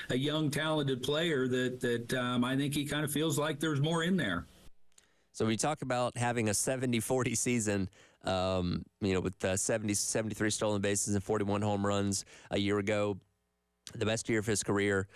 a young, talented player that I think he kind of feels like there's more in there. So we talk about having a 70-40 season, with 73 stolen bases and 41 home runs a year ago, the best year of his career.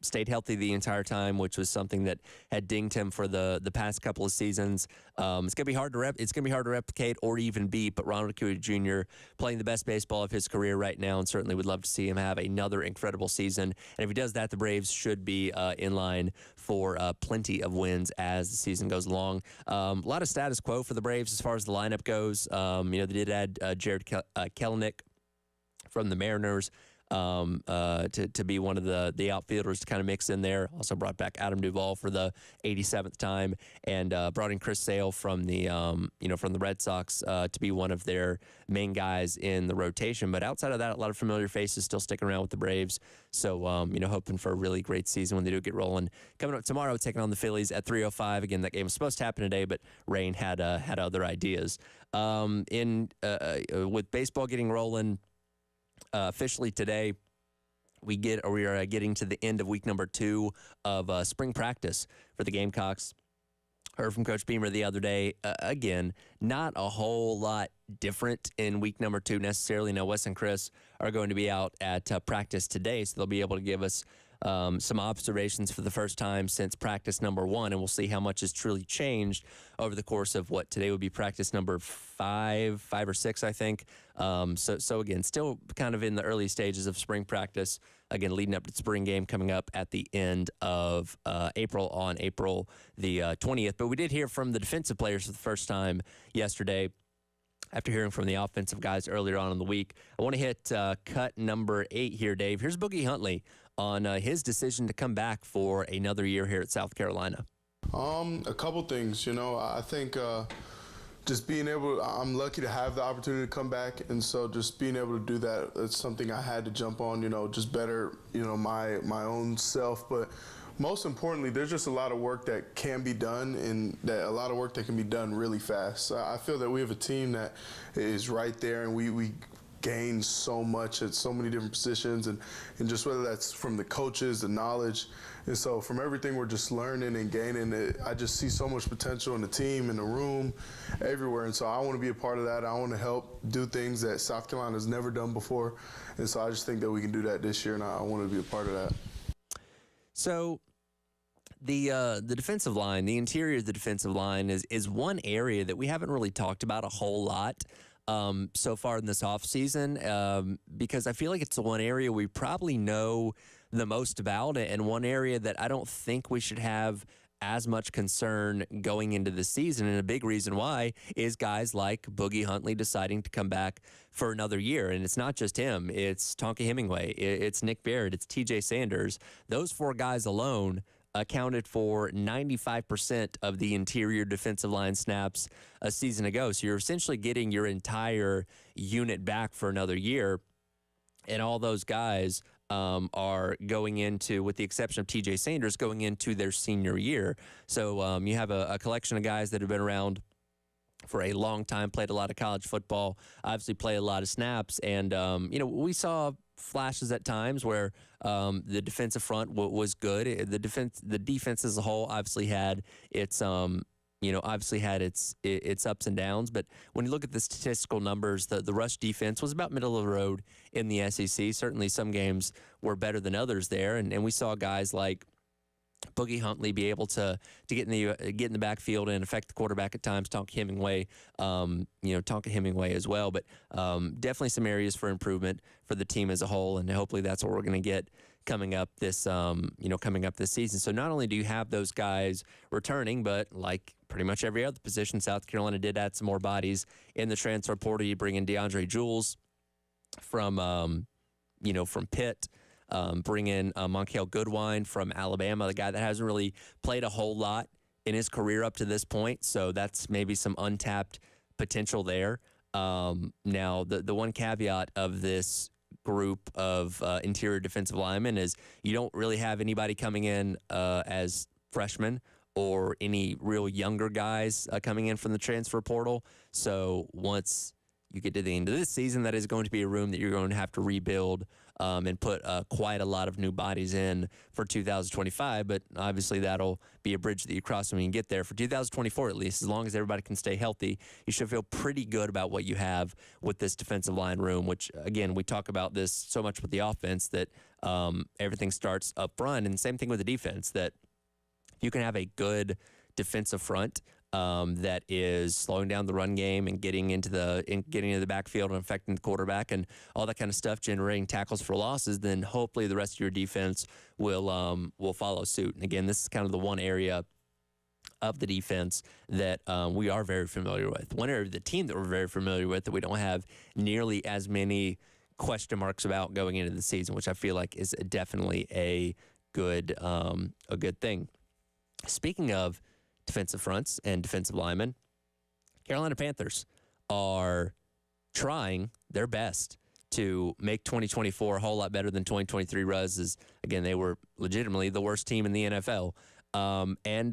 Stayed healthy the entire time, which was something that had dinged him for the past couple of seasons. It's gonna be hard to replicate or even beat. But Ronald Acuña Jr. playing the best baseball of his career right now, and certainly would love to see him have another incredible season. And if he does that, the Braves should be in line for plenty of wins as the season goes along. A lot of status quo for the Braves as far as the lineup goes. They did add Jared Kelenic from the Mariners to be one of the outfielders to kind of mix in there. Also brought back Adam Duvall for the 87th time, and brought in Chris Sale from the Red Sox to be one of their main guys in the rotation. But outside of that, a lot of familiar faces still sticking around with the Braves. So hoping for a really great season when they do get rolling. Coming up tomorrow, taking on the Phillies at 3:05. Again, that game was supposed to happen today, but rain had other ideas. With baseball getting rolling. Officially today, we are getting to the end of week number 2 of spring practice for the Gamecocks. Heard from Coach Beamer the other day. Again, not a whole lot different in week number 2 necessarily. Now, Wes and Chris are going to be out at practice today, so they'll be able to give us some observations for the first time since practice number 1, and we'll see how much has truly changed over the course of what today would be practice number 5 or 6, I think. So again, still kind of in the early stages of spring practice. Again, leading up to the spring game coming up at the end of April, on April the 20th. But we did hear from the defensive players for the first time yesterday. After hearing from the offensive guys earlier on in the week, I want to hit cut number 8 here, Dave. Here's Boogie Huntley on his decision to come back for another year here at South Carolina. A couple things, I think just being able, I'm lucky to have the opportunity to come back, and so just being able to do that, it's something I had to jump on, just better, my own self. But most importantly, there's just a lot of work that can be done, and a lot of work that can be done really fast. I feel that we have a team that is right there, and we gain so much at so many different positions, and just whether that's from the coaches, the knowledge. And so from everything we're just learning and gaining, I just see so much potential in the team, in the room, everywhere. And so I want to be a part of that. I want to help do things that South Carolina has never done before. And so I just think that we can do that this year, and I want to be a part of that. So the defensive line, the interior of the defensive line is one area that we haven't really talked about a whole lot so far in this offseason, because I feel like it's the one area we probably know the most about, and one area that I don't think we should have as much concern going into the season. And a big reason why is guys like Boogie Huntley deciding to come back for another year. And it's not just him. It's Tonka Hemingway. It's Nick Barrett. It's TJ Sanders. Those 4 guys alone accounted for 95% of the interior defensive line snaps a season ago. So you're essentially getting your entire unit back for another year. And all those guys are going into, with the exception of TJ Sanders, going into their senior year. So you have a collection of guys that have been around for a long time, played a lot of college football, obviously played a lot of snaps. And, we saw flashes at times where the defensive front was good. The defense as a whole obviously had its its ups and downs. But when you look at the statistical numbers, the rush defense was about middle of the road in the SEC. Certainly some games were better than others there. And we saw guys like Boogie Huntley be able to get in the backfield and affect the quarterback at times. Tonka Hemingway as well. But definitely some areas for improvement for the team as a whole, and hopefully that's what we're going to get coming up this season. So not only do you have those guys returning, but like pretty much every other position, South Carolina did add some more bodies in the transfer portal. You bring in DeAndre Jules from Pitt. Bring in Monkel Goodwine from Alabama, the guy that hasn't really played a whole lot in his career up to this point. So that's maybe some untapped potential there. Now, the one caveat of this group of interior defensive linemen is you don't really have anybody coming in as freshmen or any real younger guys coming in from the transfer portal. So once you get to the end of this season, that is going to be a room that you're going to have to rebuild and put quite a lot of new bodies in for 2025. But obviously, that'll be a bridge that you cross when you get there. For 2024, at least, as long as everybody can stay healthy, you should feel pretty good about what you have with this defensive line room, which, again, we talk about this so much with the offense that everything starts up front. And same thing with the defense, that you can have a good defensive front that is slowing down the run game and getting into the backfield and affecting the quarterback and all that kind of stuff, generating tackles for losses, then hopefully the rest of your defense will follow suit. And again, this is kind of the one area of the defense that we are very familiar with. One area of the team that we're very familiar with that we don't have nearly as many question marks about going into the season, which I feel like is definitely a good thing. Speaking of defensive fronts and defensive linemen, Carolina Panthers are trying their best to make 2024 a whole lot better than 2023 was. As, again, they were legitimately the worst team in the NFL. And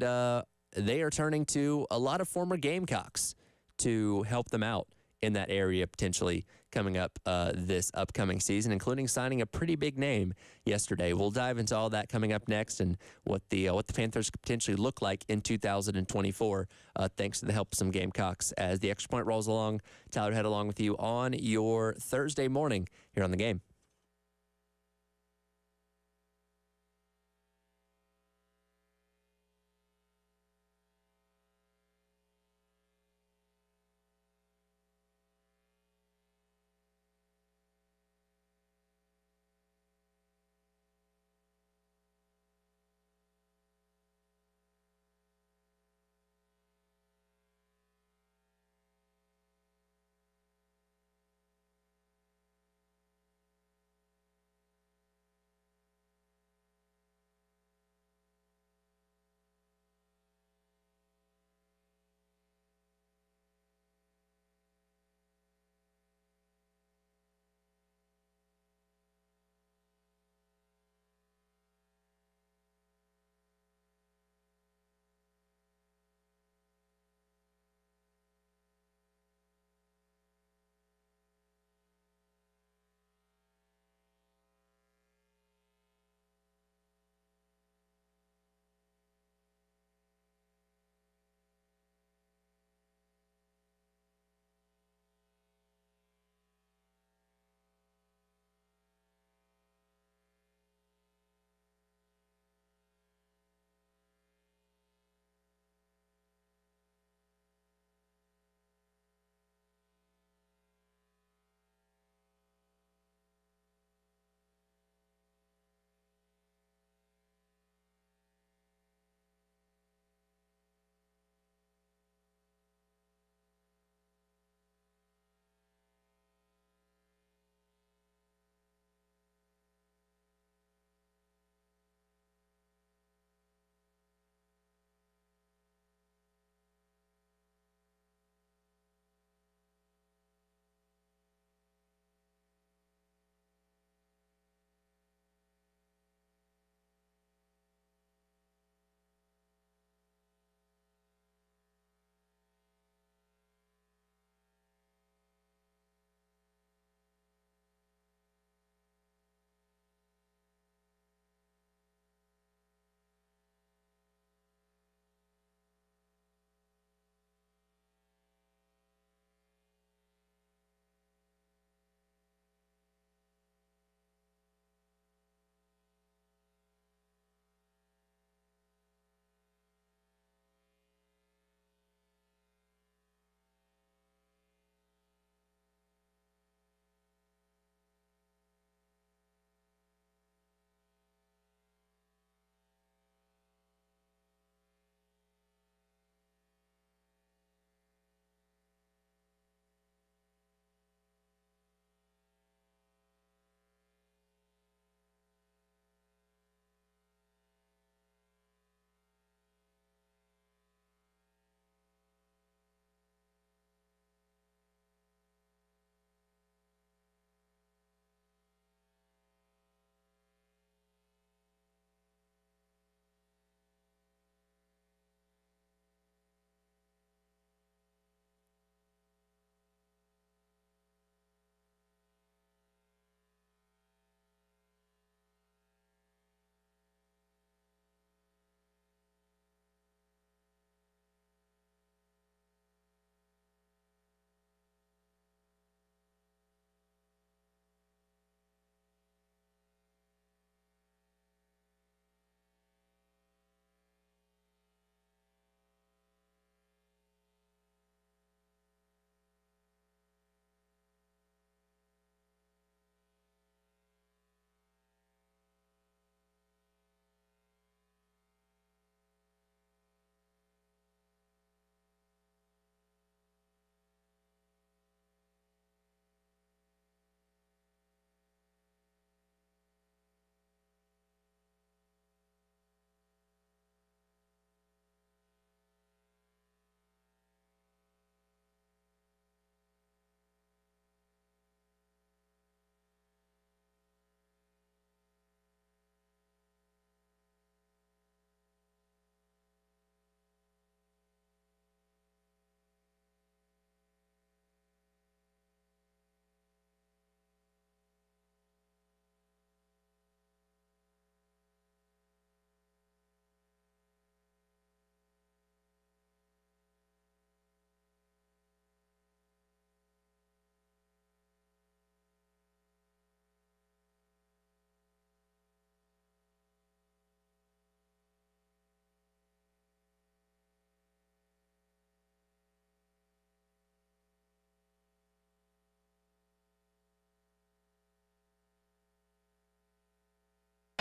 they are turning to a lot of former Gamecocks to help them out in that area potentially coming up this upcoming season, including signing a pretty big name yesterday. We'll dive into all that coming up next and what the Panthers could potentially look like in 2024, thanks to the help of some Gamecocks. As the Extra Point rolls along, Tyler Head along with you on your Thursday morning here on The Game.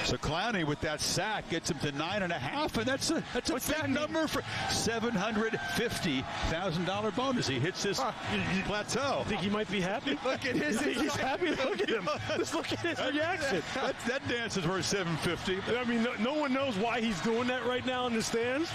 So Clowney with that sack gets him to 9.5, and that's a big number for $750,000 bonus. He hits his plateau. I think he might be happy. Look at his. He's happy. Look at him. Just look at his reaction. That dance is worth $750. I mean, no one knows why he's doing that right now in the stands.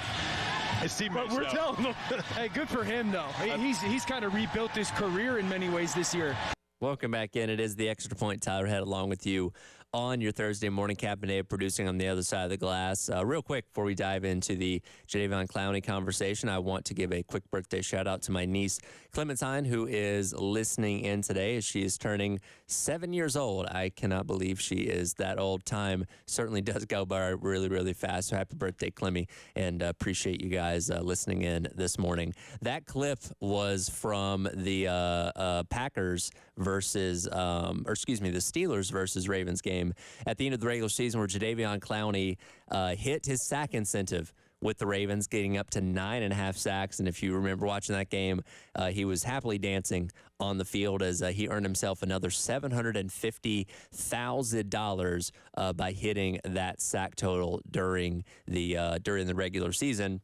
But we're telling him. Hey, good for him, though. He's kind of rebuilt his career in many ways this year. Welcome back in. It is the Extra Point. Tyler Head along with you on your Thursday morning. Captain Dave producing on the other side of the glass. Real quick, before we dive into the Jadeveon Clowney conversation, I want to give a quick birthday shout out to my niece, Clementine, who is listening in today as she is turning 7 years old. I cannot believe she is that old. Time certainly does go by really, really fast. So happy birthday, Clemmy, and appreciate you guys listening in this morning. That clip was from the Packers versus, the Steelers versus Ravens game at the end of the regular season, where Jadeveon Clowney hit his sack incentive with the Ravens, getting up to 9.5 sacks. And if you remember watching that game, he was happily dancing on the field as he earned himself another $750,000 by hitting that sack total during the regular season.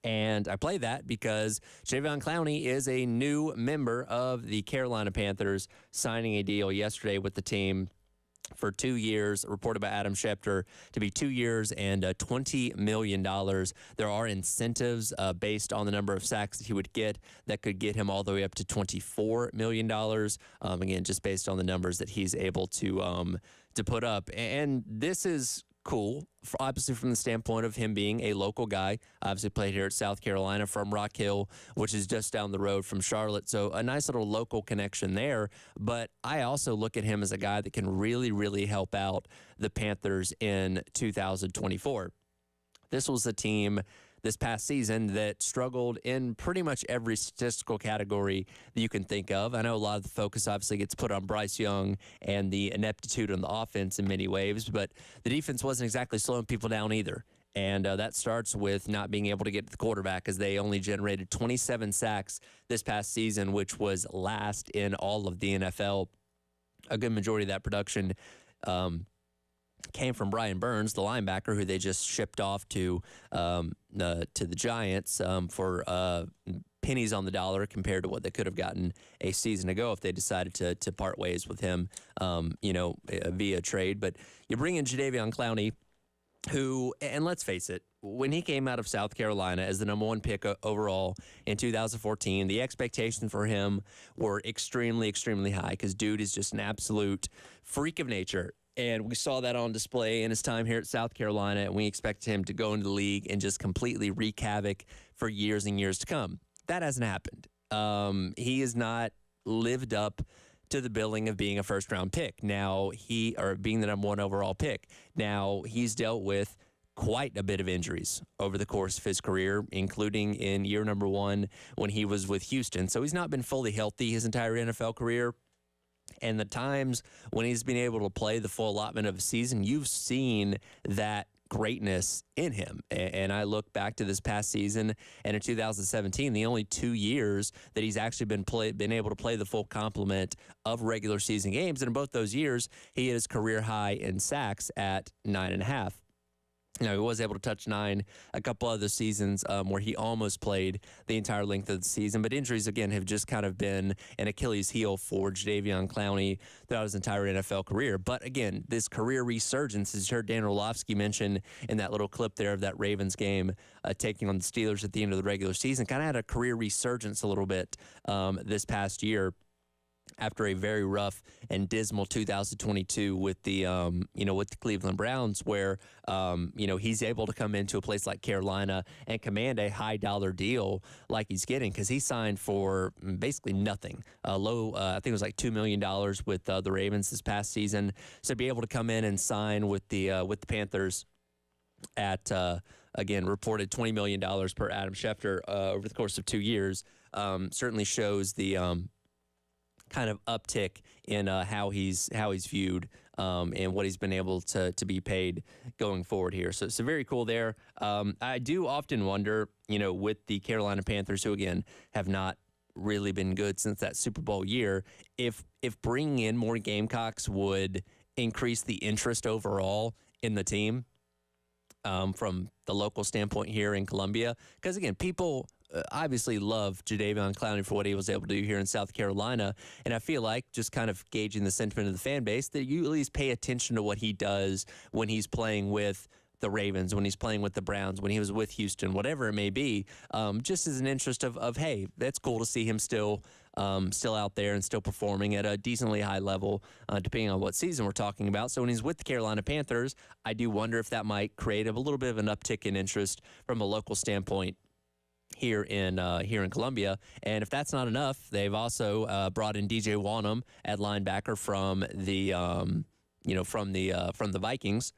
And I play that because Jadeveon Clowney is a new member of the Carolina Panthers, signing a deal yesterday with the team for 2 years, reported by Adam Schefter to be 2 years and $20 million. There are incentives based on the number of sacks that he would get that could get him all the way up to $24 million. Again, just based on the numbers that he's able to put up. And this is cool, obviously from the standpoint of him being a local guy. Obviously played here at South Carolina from Rock Hill, which is just down the road from Charlotte. So a nice little local connection there. But I also look at him as a guy that can really, really help out the Panthers in 2024. This was a team this past season that struggled in pretty much every statistical category that you can think of. I know a lot of the focus obviously gets put on Bryce Young and the ineptitude on the offense in many ways, but the defense wasn't exactly slowing people down either. And that starts with not being able to get to the quarterback, as they only generated 27 sacks this past season, which was last in all of the NFL. A good majority of that production came from Brian Burns, the linebacker, who they just shipped off to the Giants for pennies on the dollar compared to what they could have gotten a season ago if they decided to part ways with him, via trade. But you bring in Jadeveon Clowney, who, and let's face it, when he came out of South Carolina as the number one pick overall in 2014, the expectations for him were extremely, extremely high, because dude is just an absolute freak of nature. And we saw that on display in his time here at South Carolina, and we expect him to go into the league and just completely wreak havoc for years and years to come. That hasn't happened. He has not lived up to the billing of being a first-round pick. Now, being the number one overall pick. Now, he's dealt with quite a bit of injuries over the course of his career, including in year number one when he was with Houston. So he's not been fully healthy his entire NFL career. And the times when he's been able to play the full allotment of a season, you've seen that greatness in him. And I look back to this past season and in 2017, the only 2 years that he's actually been able to play the full complement of regular season games. And in both those years, he hit his career high in sacks at 9.5. He was able to touch 9 a couple other seasons where he almost played the entire length of the season. But injuries, again, have just kind of been an Achilles heel for Jadeveon Clowney throughout his entire NFL career. But again, this career resurgence, as you heard Dan Orlovsky mention in that little clip there of that Ravens game taking on the Steelers at the end of the regular season, kind of had a career resurgence a little bit this past year, after a very rough and dismal 2022 with the Cleveland Browns, where he's able to come into a place like Carolina and command a high dollar deal like he's getting, because he signed for basically nothing. I think it was like $2 million with the Ravens this past season. So to be able to come in and sign with the Panthers at again reported $20 million per Adam Schefter over the course of 2 years certainly shows the kind of uptick in how he's viewed and what he's been able to be paid going forward here. So very cool there. I do often wonder, with the Carolina Panthers, who again have not really been good since that Super Bowl year, if bringing in more Gamecocks would increase the interest overall in the team from the local standpoint here in Columbia. Because, again, people obviously love Jadeveon Clowney for what he was able to do here in South Carolina. And I feel like, just kind of gauging the sentiment of the fan base, that you at least pay attention to what he does when he's playing with the Ravens, when he's playing with the Browns, when he was with Houston, whatever it may be, just as an interest of hey, that's cool to see him still out there and still performing at a decently high level, depending on what season we're talking about. So when he's with the Carolina Panthers, I do wonder if that might create a little bit of an uptick in interest from a local standpoint here in Columbia. And if that's not enough, they've also brought in DJ Wanham at linebacker from the Vikings.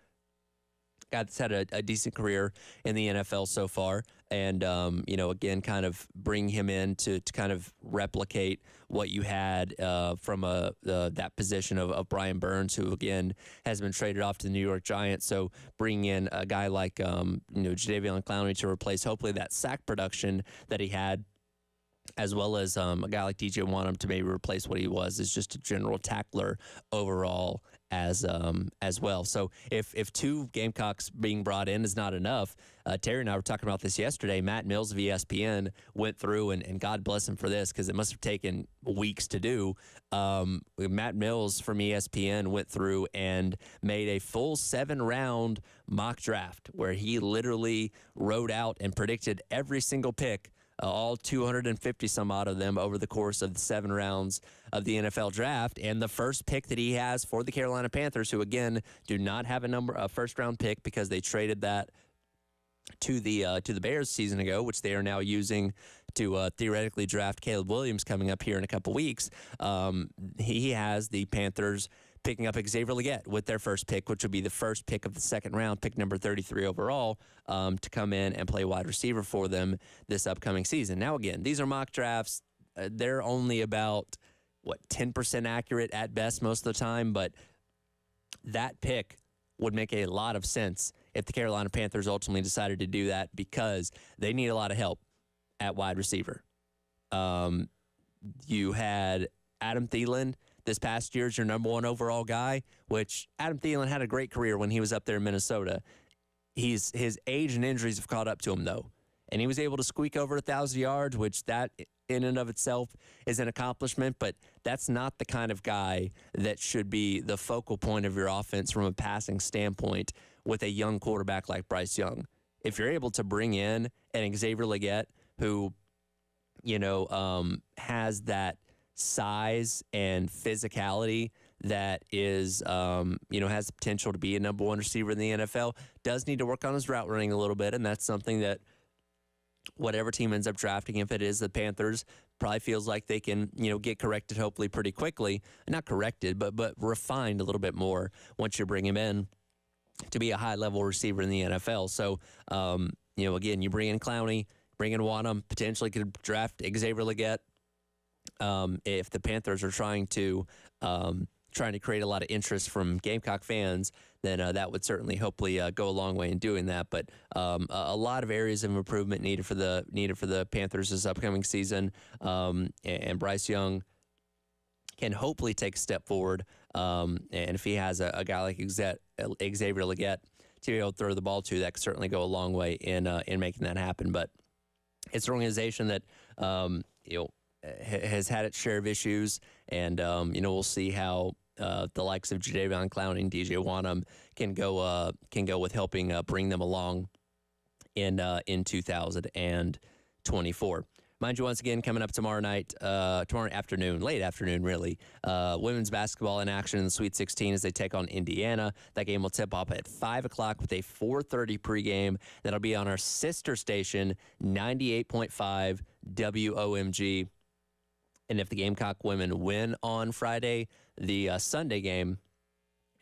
Guy that's had a decent career in the NFL so far, and again, kind of bring him in to kind of replicate what you had from that position of Brian Burns, who again has been traded off to the New York Giants. So bring in a guy like Jadeveon Clowney to replace hopefully that sack production that he had, as well as a guy like DJ Wanham to maybe replace what he was as just a general tackler overall as well. So if two Gamecocks being brought in is not enough, Terry and I were talking about this yesterday. Matt Mills of ESPN went through, and God bless him for this because it must have taken weeks to do. Matt Mills from ESPN went through and made a full 7-round mock draft where he literally wrote out and predicted every single pick, all 250 some odd of them over the course of the 7 rounds of the NFL draft. And the first pick that he has for the Carolina Panthers, who again do not have a first round pick because they traded that to the Bears a season ago, which they are now using to theoretically draft Caleb Williams coming up here in a couple weeks. He has the Panthers picking up Xavier Legette with their first pick, which would be the first pick of the second round, pick number 33 overall, to come in and play wide receiver for them this upcoming season. Now, again, these are mock drafts. They're only about, 10% accurate at best most of the time, but that pick would make a lot of sense if the Carolina Panthers ultimately decided to do that, because they need a lot of help at wide receiver. You had Adam Thielen this past year is your number 1 overall guy, which Adam Thielen had a great career when he was up there in Minnesota. His age and injuries have caught up to him, though. And he was able to squeak over 1,000 yards, which that in and of itself is an accomplishment, but that's not the kind of guy that should be the focal point of your offense from a passing standpoint with a young quarterback like Bryce Young. If you're able to bring in an Xavier Legette who, has that size and physicality that is, has the potential to be a number 1 receiver in the NFL, does need to work on his route running a little bit, and that's something that whatever team ends up drafting, if it is the Panthers, probably feels like they can, get corrected hopefully pretty quickly. Not corrected, but refined a little bit more once you bring him in to be a high-level receiver in the NFL. So, again, you bring in Clowney, bring in Wanham, potentially could draft Xavier Legette. If the Panthers are trying to create a lot of interest from Gamecock fans, then that would certainly hopefully go a long way in doing that. But a lot of areas of improvement needed for the Panthers this upcoming season, and Bryce Young can hopefully take a step forward. And if he has a guy like Xavier Legette to be able to throw the ball to, that could certainly go a long way in making that happen. But it's an organization that has had its share of issues, and we'll see how the likes of Jadeveon Clowney and DJ Wanham can go with helping bring them along in 2024. Mind you, once again, coming up tomorrow afternoon, late afternoon, really, women's basketball in action in the Sweet 16 as they take on Indiana. That game will tip off at 5 o'clock with a 4:30 pregame. That'll be on our sister station, 98.5 WOMG. And if the Gamecock women win on Friday, the Sunday game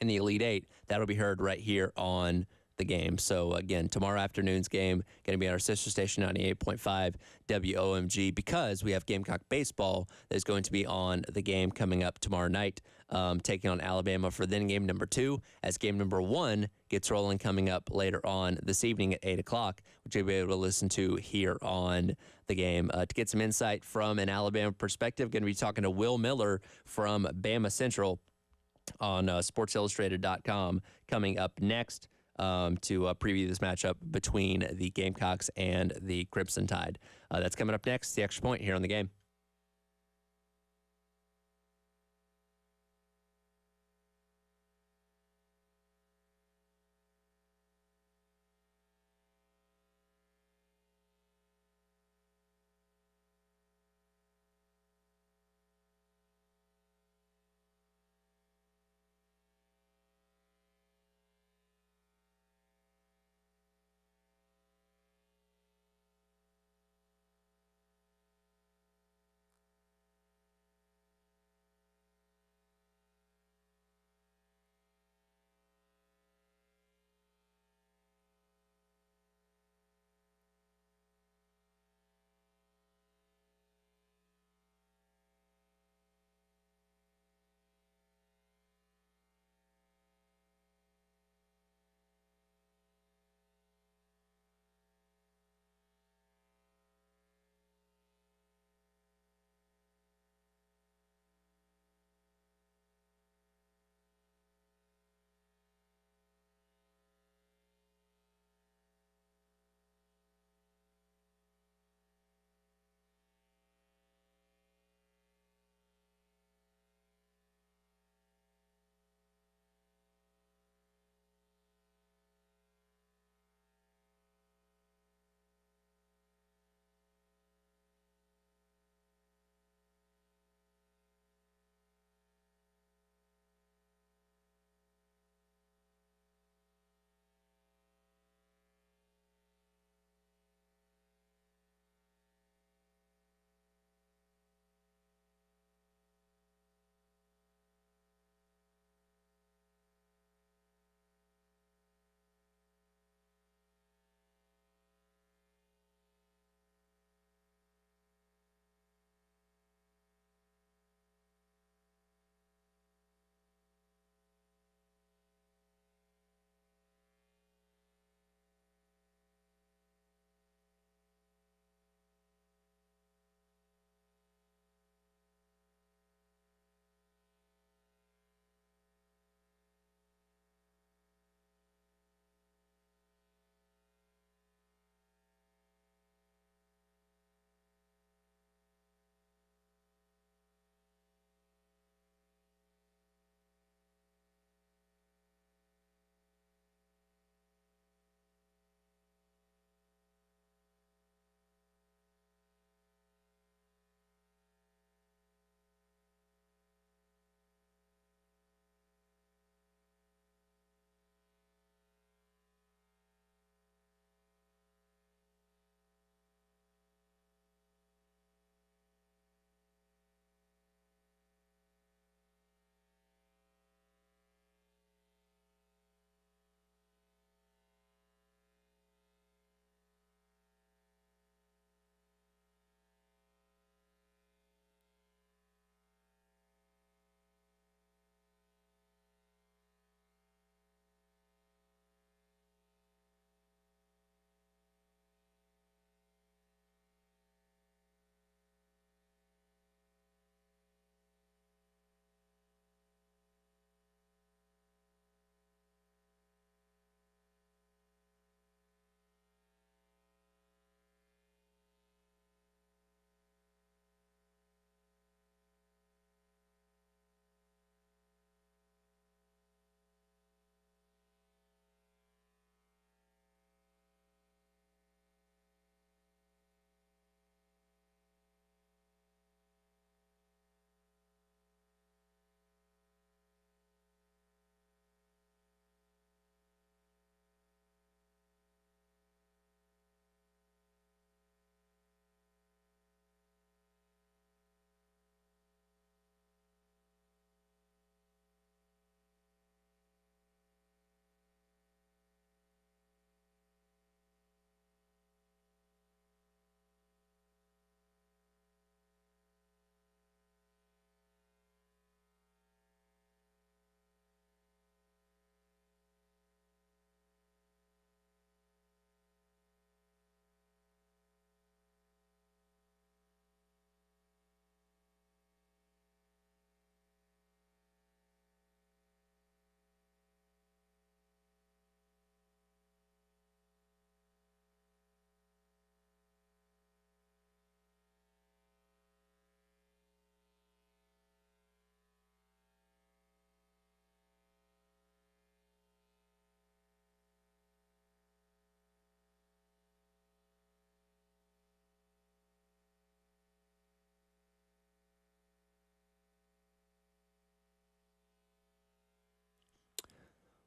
in the Elite Eight, that'll be heard right here on the game. So, again, tomorrow afternoon's game going to be on our sister station, 98.5 WOMG, because we have Gamecock baseball that's going to be on the game coming up tomorrow night, taking on Alabama for then game number 2, as game number 1 gets rolling coming up later on this evening at 8 o'clock, which you'll be able to listen to here on the game. To get some insight from an Alabama perspective, going to be talking to Will Miller from Bama Central on SportsIllustrated.com coming up next. to preview this matchup between the Gamecocks and the Crimson Tide. That's coming up next, the Extra Point here on the game.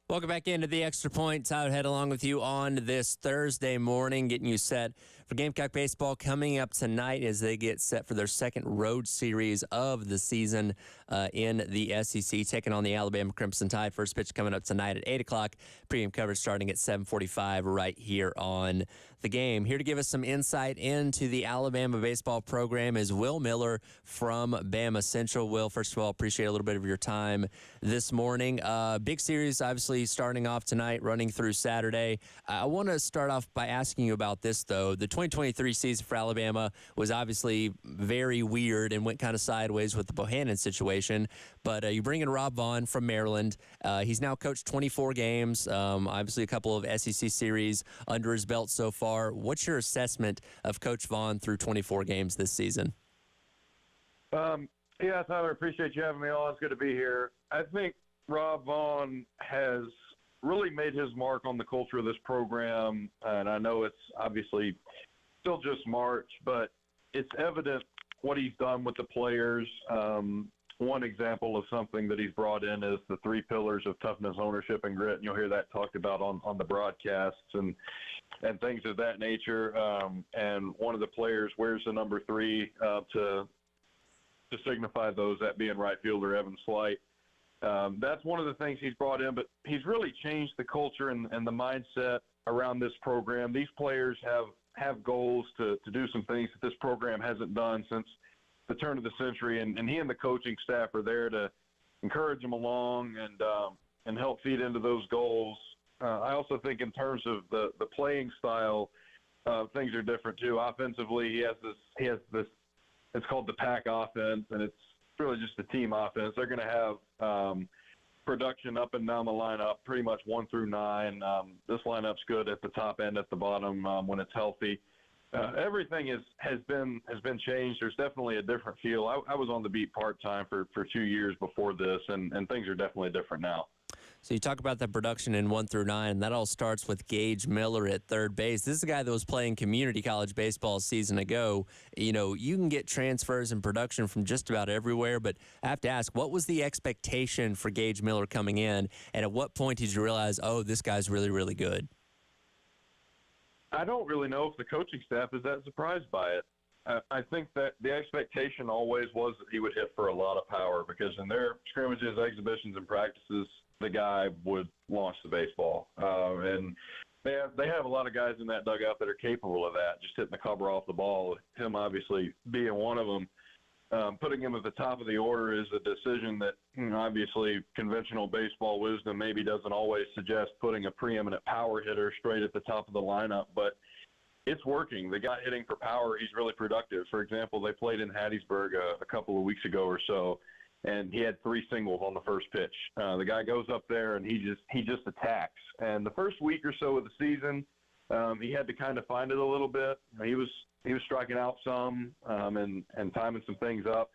Welcome back into the Extra Point. Tyler Head along with you on this Thursday morning, getting you set for Gamecock baseball coming up tonight as they get set for their second road series of the season in the SEC, taking on the Alabama Crimson Tide. First pitch coming up tonight at 8 o'clock. Pregame coverage starting at 7:45 right here on the Game. Here to give us some insight into the Alabama baseball program is Will Miller from Bama Central. Will, first of all, appreciate a little bit of your time this morning. Big series, obviously, starting off tonight, running through Saturday. I want to start off by asking you about this, though. The 2023 season for Alabama was obviously very weird and went kind of sideways with the Bohannon situation. But you bring in Rob Vaughn from Maryland. He's now coached 24 games, obviously a couple of SEC series under his belt so far. What's your assessment of Coach Vaughn through 24 games this season? Yeah, Tyler, appreciate you having me on. It's good to be here. I think Rob Vaughn has really made his mark on the culture of this program, and I know it's obviously still just March, but it's evident what he's done with the players. One example of something that he's brought in is the 3 pillars of toughness, ownership, and grit, and you'll hear that talked about on the broadcasts and things of that nature. And one of the players wears the number 3 to signify those, that being right fielder Evan Slight. That's one of the things he's brought in, but he's really changed the culture and the mindset around this program. These players have goals to do some things that this program hasn't done since the turn of the century, and he and the coaching staff are there to encourage them along and help feed into those goals. I also think in terms of the playing style, things are different too. Offensively, he has this. It's called the pack offense, and it's really just a team offense. They're going to have production up and down the lineup, pretty much 1 through 9. This lineup's good at the top and at the bottom when it's healthy. Everything has been changed. There's definitely a different feel. I was on the beat part-time for 2 years before this, and things are definitely different now. So you talk about the production in 1 through 9, and that all starts with Gage Miller at third base. This is a guy that was playing community college baseball a season ago. You know, you can get transfers and production from just about everywhere, but I have to ask, what was the expectation for Gage Miller coming in, and at what point did you realize, oh, this guy's really, really good? I don't really know if the coaching staff is that surprised by it. I think that the expectation always was that he would hit for a lot of power because in their scrimmages, exhibitions, and practices, the guy would launch the baseball. And they have a lot of guys in that dugout that are capable of that, just hitting the cover off the ball. Him obviously being one of them. Putting him at the top of the order is a decision that obviously conventional baseball wisdom maybe doesn't always suggest putting a preeminent power hitter straight at the top of the lineup, but it's working. The guy hitting for power, he's really productive. For example, they played in Hattiesburg a couple of weeks ago or so, and he had 3 singles on the first pitch. The guy goes up there and he just attacks. And the first week or so of the season, he had to kind of find it a little bit. He was striking out some and timing some things up.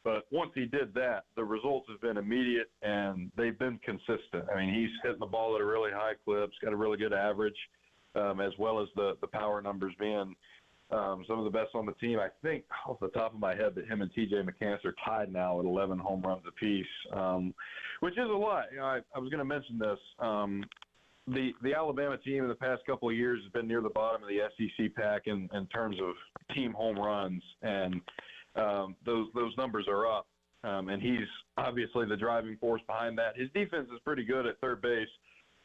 But once he did that, the results have been immediate, and they've been consistent. I mean, he's hitting the ball at a really high clip. He's got a really good average, as well as the power numbers being some of the best on the team. I think off the top of my head that him and T.J. McCants are tied now at 11 home runs apiece, which is a lot. You know, I was going to mention this. The Alabama team in the past couple of years has been near the bottom of the SEC pack in terms of team home runs, and those numbers are up. And he's obviously the driving force behind that. His defense is pretty good at third base,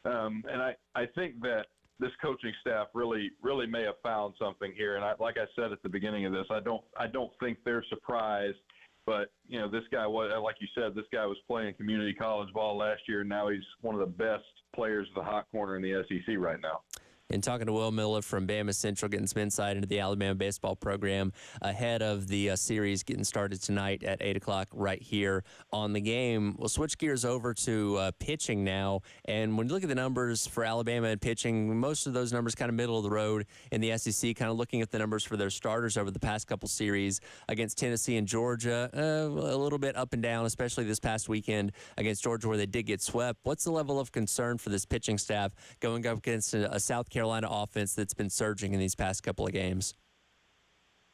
and I think that this coaching staff really may have found something here. And like I said at the beginning of this, I don't think they're surprised. But, you know, this guy was, like you said, this guy was playing community college ball last year, and now he's one of the best players of the hot corner in the SEC right now. And talking to Will Miller from Bama Central, getting some insight into the Alabama baseball program ahead of the series getting started tonight at 8 o'clock right here on the Game. We'll switch gears over to pitching now. And when you look at the numbers for Alabama and pitching, most of those numbers kind of middle of the road in the SEC, kind of looking at the numbers for their starters over the past couple series against Tennessee and Georgia, a little bit up and down, especially this past weekend against Georgia where they did get swept. What's the level of concern for this pitching staff going up against a South Carolina offense that's been surging in these past couple of games?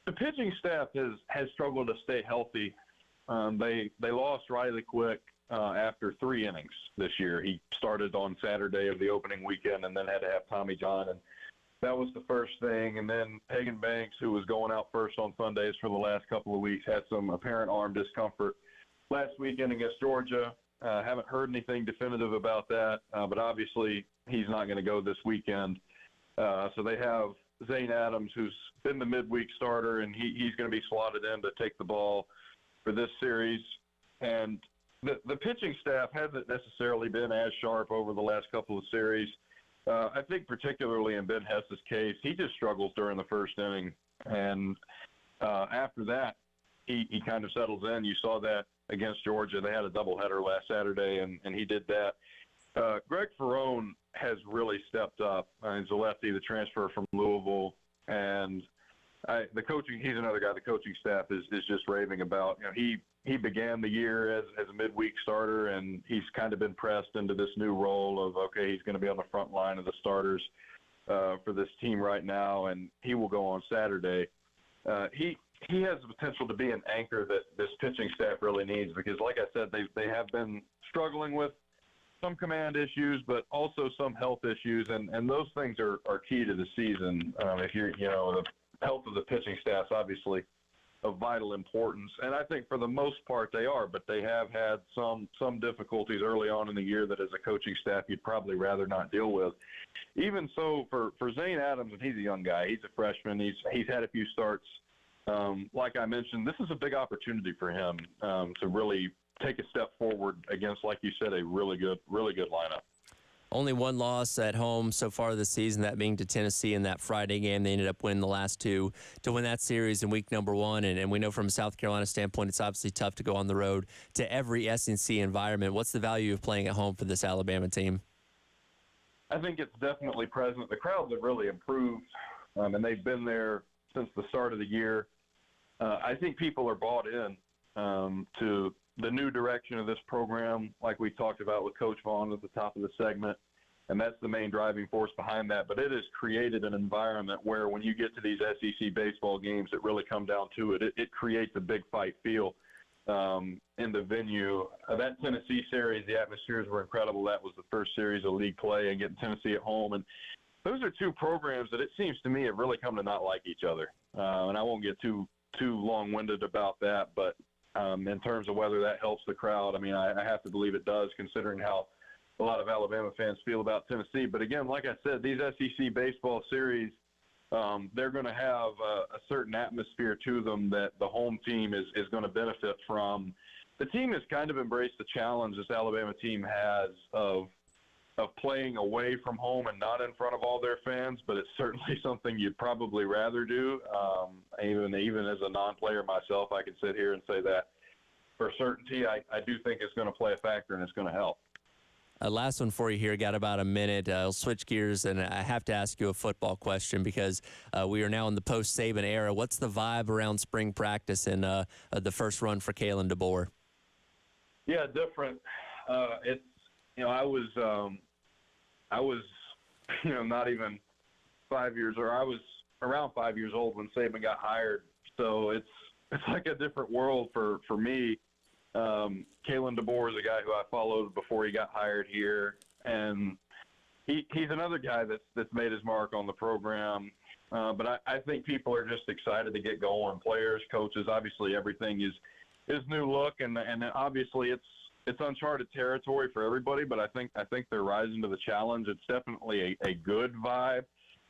The pitching staff has struggled to stay healthy. They lost Riley Quick after 3 innings this year. He started on Saturday of the opening weekend and then had to have Tommy John, and that was the first thing. And then Hagan Banks, who was going out first on Sundays for the last couple of weeks, had some apparent arm discomfort last weekend against Georgia. Haven't heard anything definitive about that, but obviously he's not going to go this weekend. So they have Zane Adams, who's been the midweek starter, and he's going to be slotted in to take the ball for this series. And the pitching staff hasn't necessarily been as sharp over the last couple of series. I think particularly in Ben Hess's case, he just struggles during the first inning. And after that, he kind of settles in. You saw that against Georgia. They had a doubleheader last Saturday, and he did that. Greg Ferrone has really stepped up. He's a lefty, the transfer from Louisville. And he's another guy the coaching staff is just raving about. You know, he began the year as a midweek starter, and he's kind of been pressed into this new role of, okay, he's going to be on the front line of the starters for this team right now, and he will go on Saturday. He has the potential to be an anchor that this pitching staff really needs because, like I said, they have been struggling with some command issues, but also some health issues, and those things are key to the season. If you're, the health of the pitching staff is obviously of vital importance, and I think for the most part they are, but they have had some difficulties early on in the year that as a coaching staff you'd probably rather not deal with. Even so, for Zane Adams, and he's a young guy, he's a freshman, he's had a few starts. Like I mentioned, this is a big opportunity for him to really take a step forward against, like you said, a really good lineup. Only one loss at home so far this season, that being to Tennessee in that Friday game. They ended up winning the last two to win that series in week number one. And we know from a South Carolina standpoint, it's obviously tough to go on the road to every SEC environment. What's the value of playing at home for this Alabama team? I think it's definitely present. The crowds have really improved, and they've been there since the start of the year. I think people are bought in to the new direction of this program, like we talked about with Coach Vaughn at the top of the segment, and that's the main driving force behind that. But it has created an environment where when you get to these SEC baseball games that really come down to it, it creates a big fight feel in the venue. That Tennessee series, the atmospheres were incredible. That was the first series of league play, and getting Tennessee at home. And those are two programs that it seems to me have really come to not like each other. And I won't get too long-winded about that, but in terms of whether that helps the crowd, I mean, I have to believe it does, considering how a lot of Alabama fans feel about Tennessee. But again, like I said, these SEC baseball series, they're going to have a certain atmosphere to them that the home team is going to benefit from. The team has kind of embraced the challenge this Alabama team has of playing away from home and not in front of all their fans, but it's certainly something you'd probably rather do. Even as a non-player myself, I can sit here and say that for certainty. I do think it's going to play a factor and it's going to help. Last one for you here. Got about a minute. I'll switch gears, and I have to ask you a football question because we are now in the post-Saban era. What's the vibe around spring practice and the first run for Kalen DeBoer? Yeah, different. I was not even 5 years, or I was around 5 years old when Saban got hired. So it's like a different world for me. Kalen DeBoer is a guy who I followed before he got hired here, and he's another guy that's made his mark on the program. But I think people are just excited to get going. Players, coaches, obviously everything is new look, and obviously it's uncharted territory for everybody, but I think they're rising to the challenge. It's definitely a good vibe,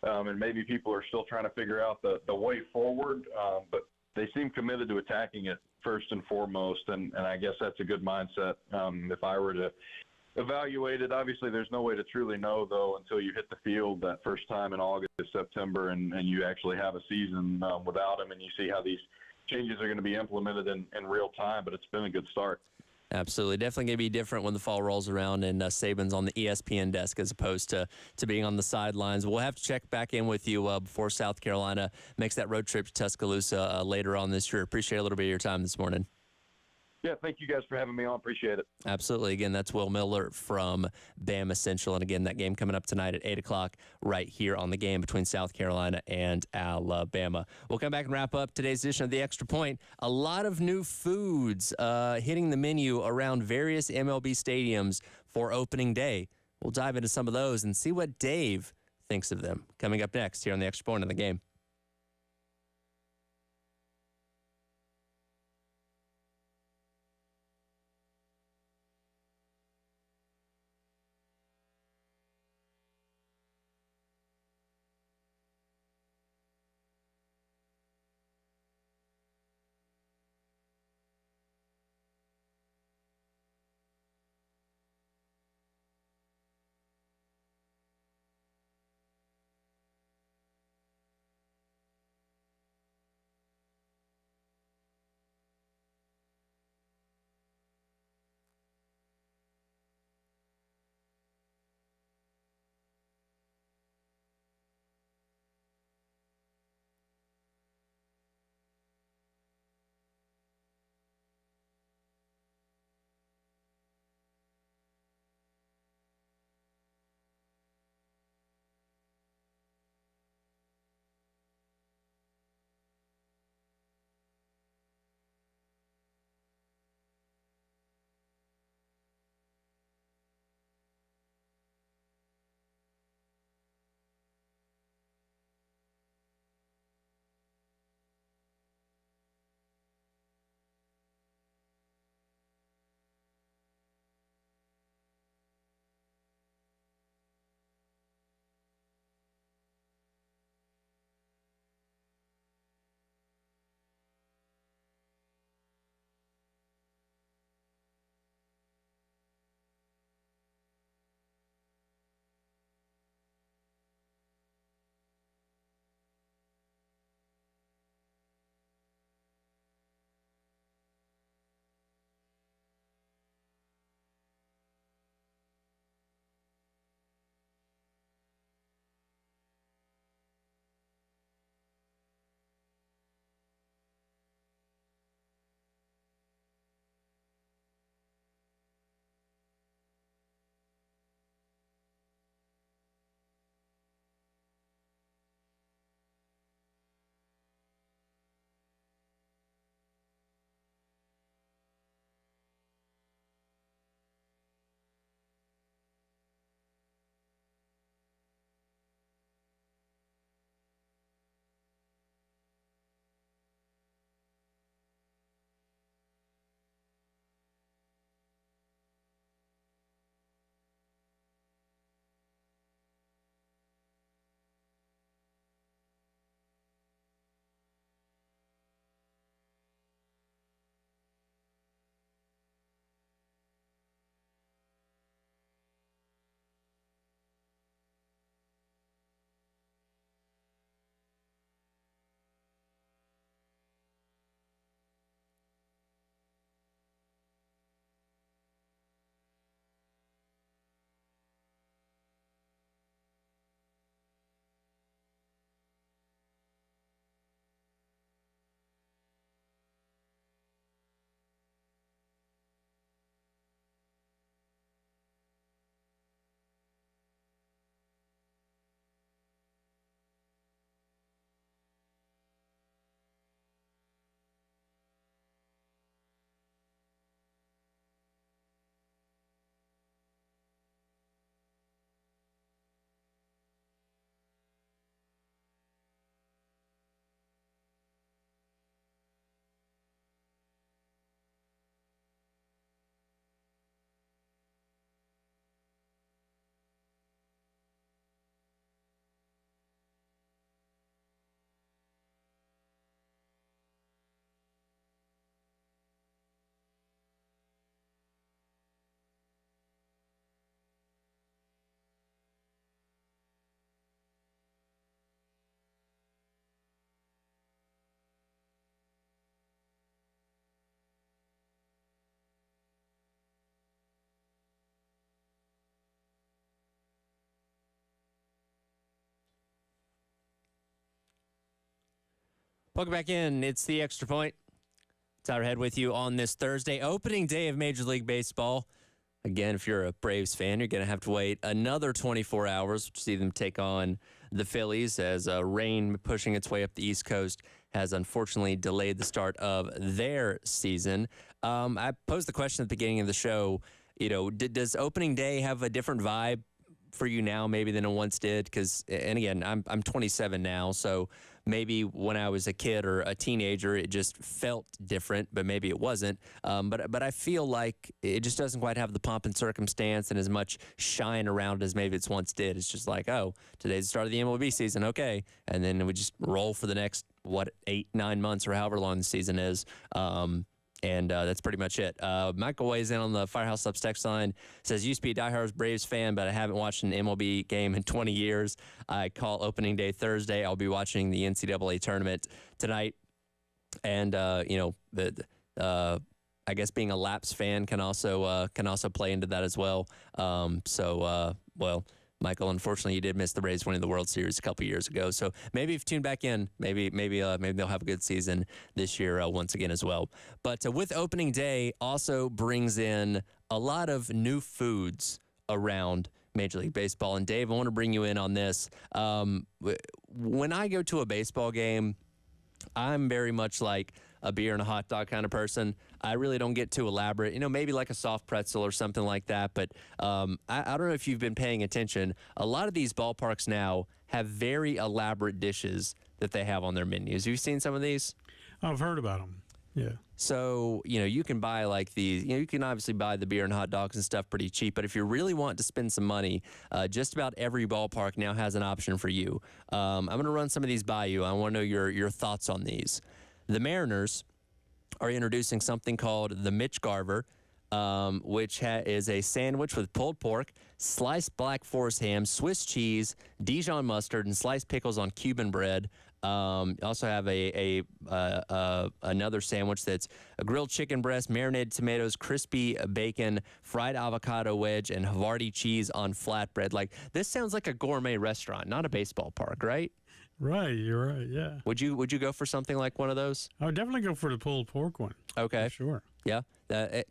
and maybe people are still trying to figure out the way forward, but they seem committed to attacking it first and foremost, and I guess that's a good mindset. If I were to evaluate it, obviously there's no way to truly know, though, until you hit the field that first time in August, September, and you actually have a season without him, and you see how these changes are going to be implemented in real time, but it's been a good start. Absolutely. Definitely going to be different when the fall rolls around and Saban's on the ESPN desk as opposed to being on the sidelines. We'll have to check back in with you before South Carolina makes that road trip to Tuscaloosa later on this year. Appreciate a little bit of your time this morning. Yeah, thank you guys for having me on. Appreciate it. Absolutely. Again, that's Will Miller from Bama Central. And again, that game coming up tonight at 8 o'clock right here on the game between South Carolina and Alabama. We'll come back and wrap up today's edition of The Extra Point. A lot of new foods hitting the menu around various MLB stadiums for opening day. We'll dive into some of those and see what Dave thinks of them. Coming up next here on The Extra Point of the game. Welcome back in. It's The Extra Point. Tyler Head with you on this Thursday, opening day of Major League Baseball. Again, if you're a Braves fan, you're going to have to wait another 24 hours to see them take on the Phillies as rain pushing its way up the East Coast has unfortunately delayed the start of their season. I posed the question at the beginning of the show, does opening day have a different vibe for you now maybe than it once did? Because, and again, I'm 27 now, so maybe when I was a kid or a teenager, it just felt different, but maybe it wasn't. But I feel like it just doesn't quite have the pomp and circumstance and as much shine around as maybe it's once did. It's just like, oh, today's the start of the MLB season, okay. And then we just roll for the next, 8-9 months or however long the season is. And that's pretty much it. Michael weighs in on the Firehouse Subs text line. Says, used to be a diehard Braves fan, but I haven't watched an MLB game in 20 years. I call opening day Thursday. I'll be watching the NCAA tournament tonight. And, I guess being a Laps fan can also play into that as well. Michael, unfortunately, you did miss the Braves winning the World Series a couple years ago. So maybe if you tune back in, maybe they'll have a good season this year once again as well. But with opening day, also brings in a lot of new foods around Major League Baseball. And Dave, I want to bring you in on this. When I go to a baseball game, I'm very much like a beer and a hot dog kind of person. I really don't get too elaborate, maybe like a soft pretzel or something like that. But I don't know if you've been paying attention. A lot of these ballparks now have very elaborate dishes that they have on their menus. Have you seen some of these? I've heard about them. Yeah. So, you can buy like these, you can obviously buy the beer and hot dogs and stuff pretty cheap, but if you really want to spend some money, just about every ballpark now has an option for you. I'm going to run some of these by you. I want to know your thoughts on these. The Mariners are introducing something called the Mitch Garver, which is a sandwich with pulled pork, sliced Black Forest ham, Swiss cheese, Dijon mustard, and sliced pickles on Cuban bread. Also have another sandwich that's a grilled chicken breast, marinated tomatoes, crispy bacon, fried avocado wedge, and Havarti cheese on flatbread. Like, this sounds like a gourmet restaurant, not a baseball park, right? Right, you're right, yeah. Would you go for something like one of those? I would definitely go for the pulled pork one. Okay. For sure. Yeah.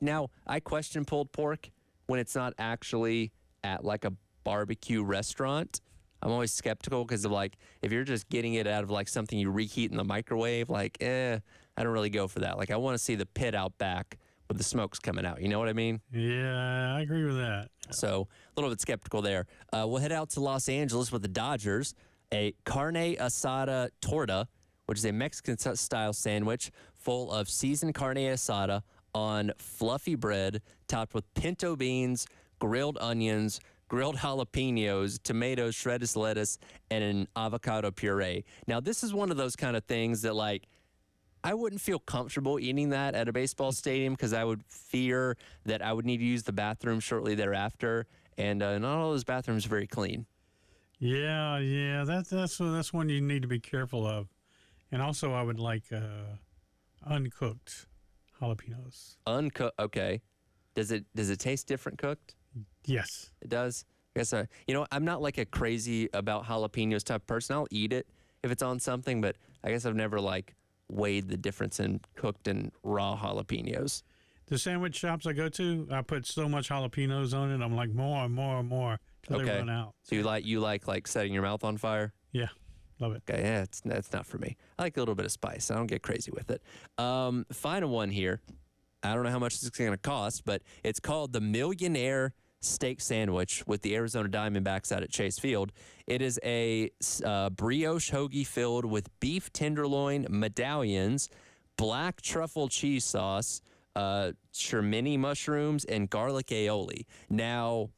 Now, I question pulled pork when it's not actually at like a barbecue restaurant. I'm always skeptical because of like, if you're just getting it out of like something you reheat in the microwave, like, I don't really go for that. Like, I want to see the pit out back with the smokes coming out. You know what I mean? Yeah, I agree with that. So a little bit skeptical there. We'll head out to Los Angeles with the Dodgers. A carne asada torta, which is a Mexican-style sandwich full of seasoned carne asada on fluffy bread topped with pinto beans, grilled onions, grilled jalapenos, tomatoes, shredded lettuce, and an avocado puree. Now, this is one of those kind of things that, like, I wouldn't feel comfortable eating that at a baseball stadium because I would fear that I would need to use the bathroom shortly thereafter, and not all those bathrooms are very clean. Yeah, that's one you need to be careful of. And also, I would like uncooked jalapenos. Uncooked, okay. Does it taste different cooked? Yes. It does? I guess, I'm not like a crazy about jalapenos type person. I'll eat it if it's on something, but I guess I've never like weighed the difference in cooked and raw jalapenos. The sandwich shops I go to, I put so much jalapenos on it. I'm like, more till they run out. So you like setting your mouth on fire? Yeah, love it. Okay, yeah, that's not for me. I like a little bit of spice. I don't get crazy with it. Final one here. I don't know how much it's going to cost, but it's called the Millionaire Steak Sandwich with the Arizona Diamondbacks out at Chase Field. It is a brioche hoagie filled with beef tenderloin medallions, black truffle cheese sauce, chermini mushrooms, and garlic aioli. Now,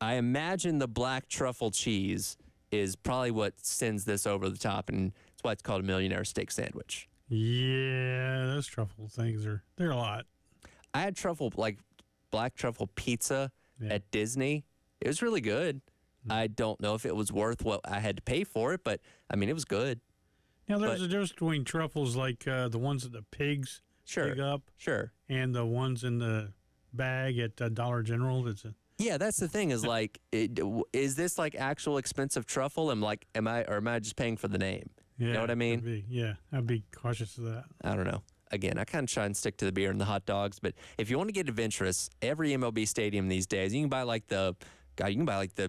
I imagine the black truffle cheese is probably what sends this over the top, and that's why it's called a Millionaire Steak Sandwich. Yeah, those truffle things they're a lot. I had black truffle pizza at Disney. It was really good. I don't know if it was worth what I had to pay for it, but I mean, it was good. Now, there's a difference between truffles like the ones that the pigs dig up, and the ones in the bag at Dollar General. Yeah, that's the thing is like, is this like actual expensive truffle? Am I just paying for the name? Yeah, you know what I mean? I'd be cautious of that. I don't know. again, I kind of try and stick to the beer and the hot dogs. But if you want to get adventurous, every MLB stadium these days, you can buy like the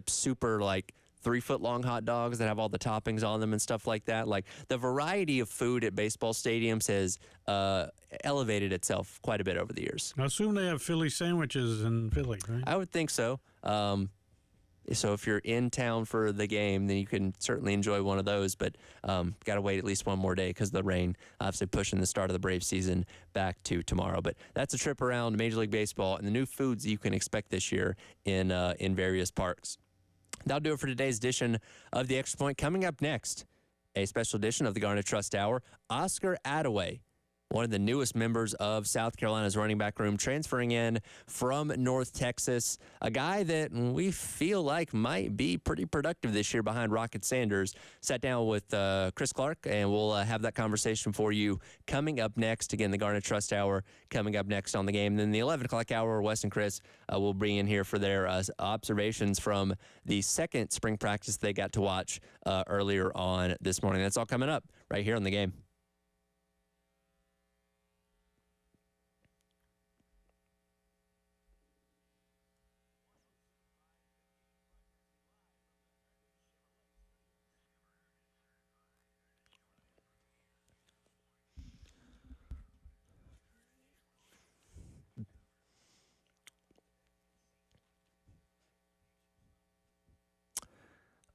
super like 3-foot long hot dogs that have all the toppings on them and stuff like that. Like the variety of food at baseball stadiums has elevated itself quite a bit over the years. I assume they have Philly sandwiches in Philly, right? I would think so. So if you're in town for the game, then you can certainly enjoy one of those. But got to wait at least one more day because of the rain, obviously pushing the start of the Braves season back to tomorrow. But that's a trip around Major League Baseball and the new foods you can expect this year in various parks. That'll do it for today's edition of the Extra Point. Coming up next, a special edition of the Garnet Trust Hour. Oscar Attaway, one of the newest members of South Carolina's running back room, transferring in from North Texas, a guy that we feel like might be pretty productive this year behind Rocket Sanders. Sat down with Chris Clark, and we'll have that conversation for you coming up next. Again, the Garnet Trust Hour coming up next on the game. Then the 11 o'clock hour, Wes and Chris will bring in here for their observations from the second spring practice they got to watch earlier on this morning. That's all coming up right here on the game.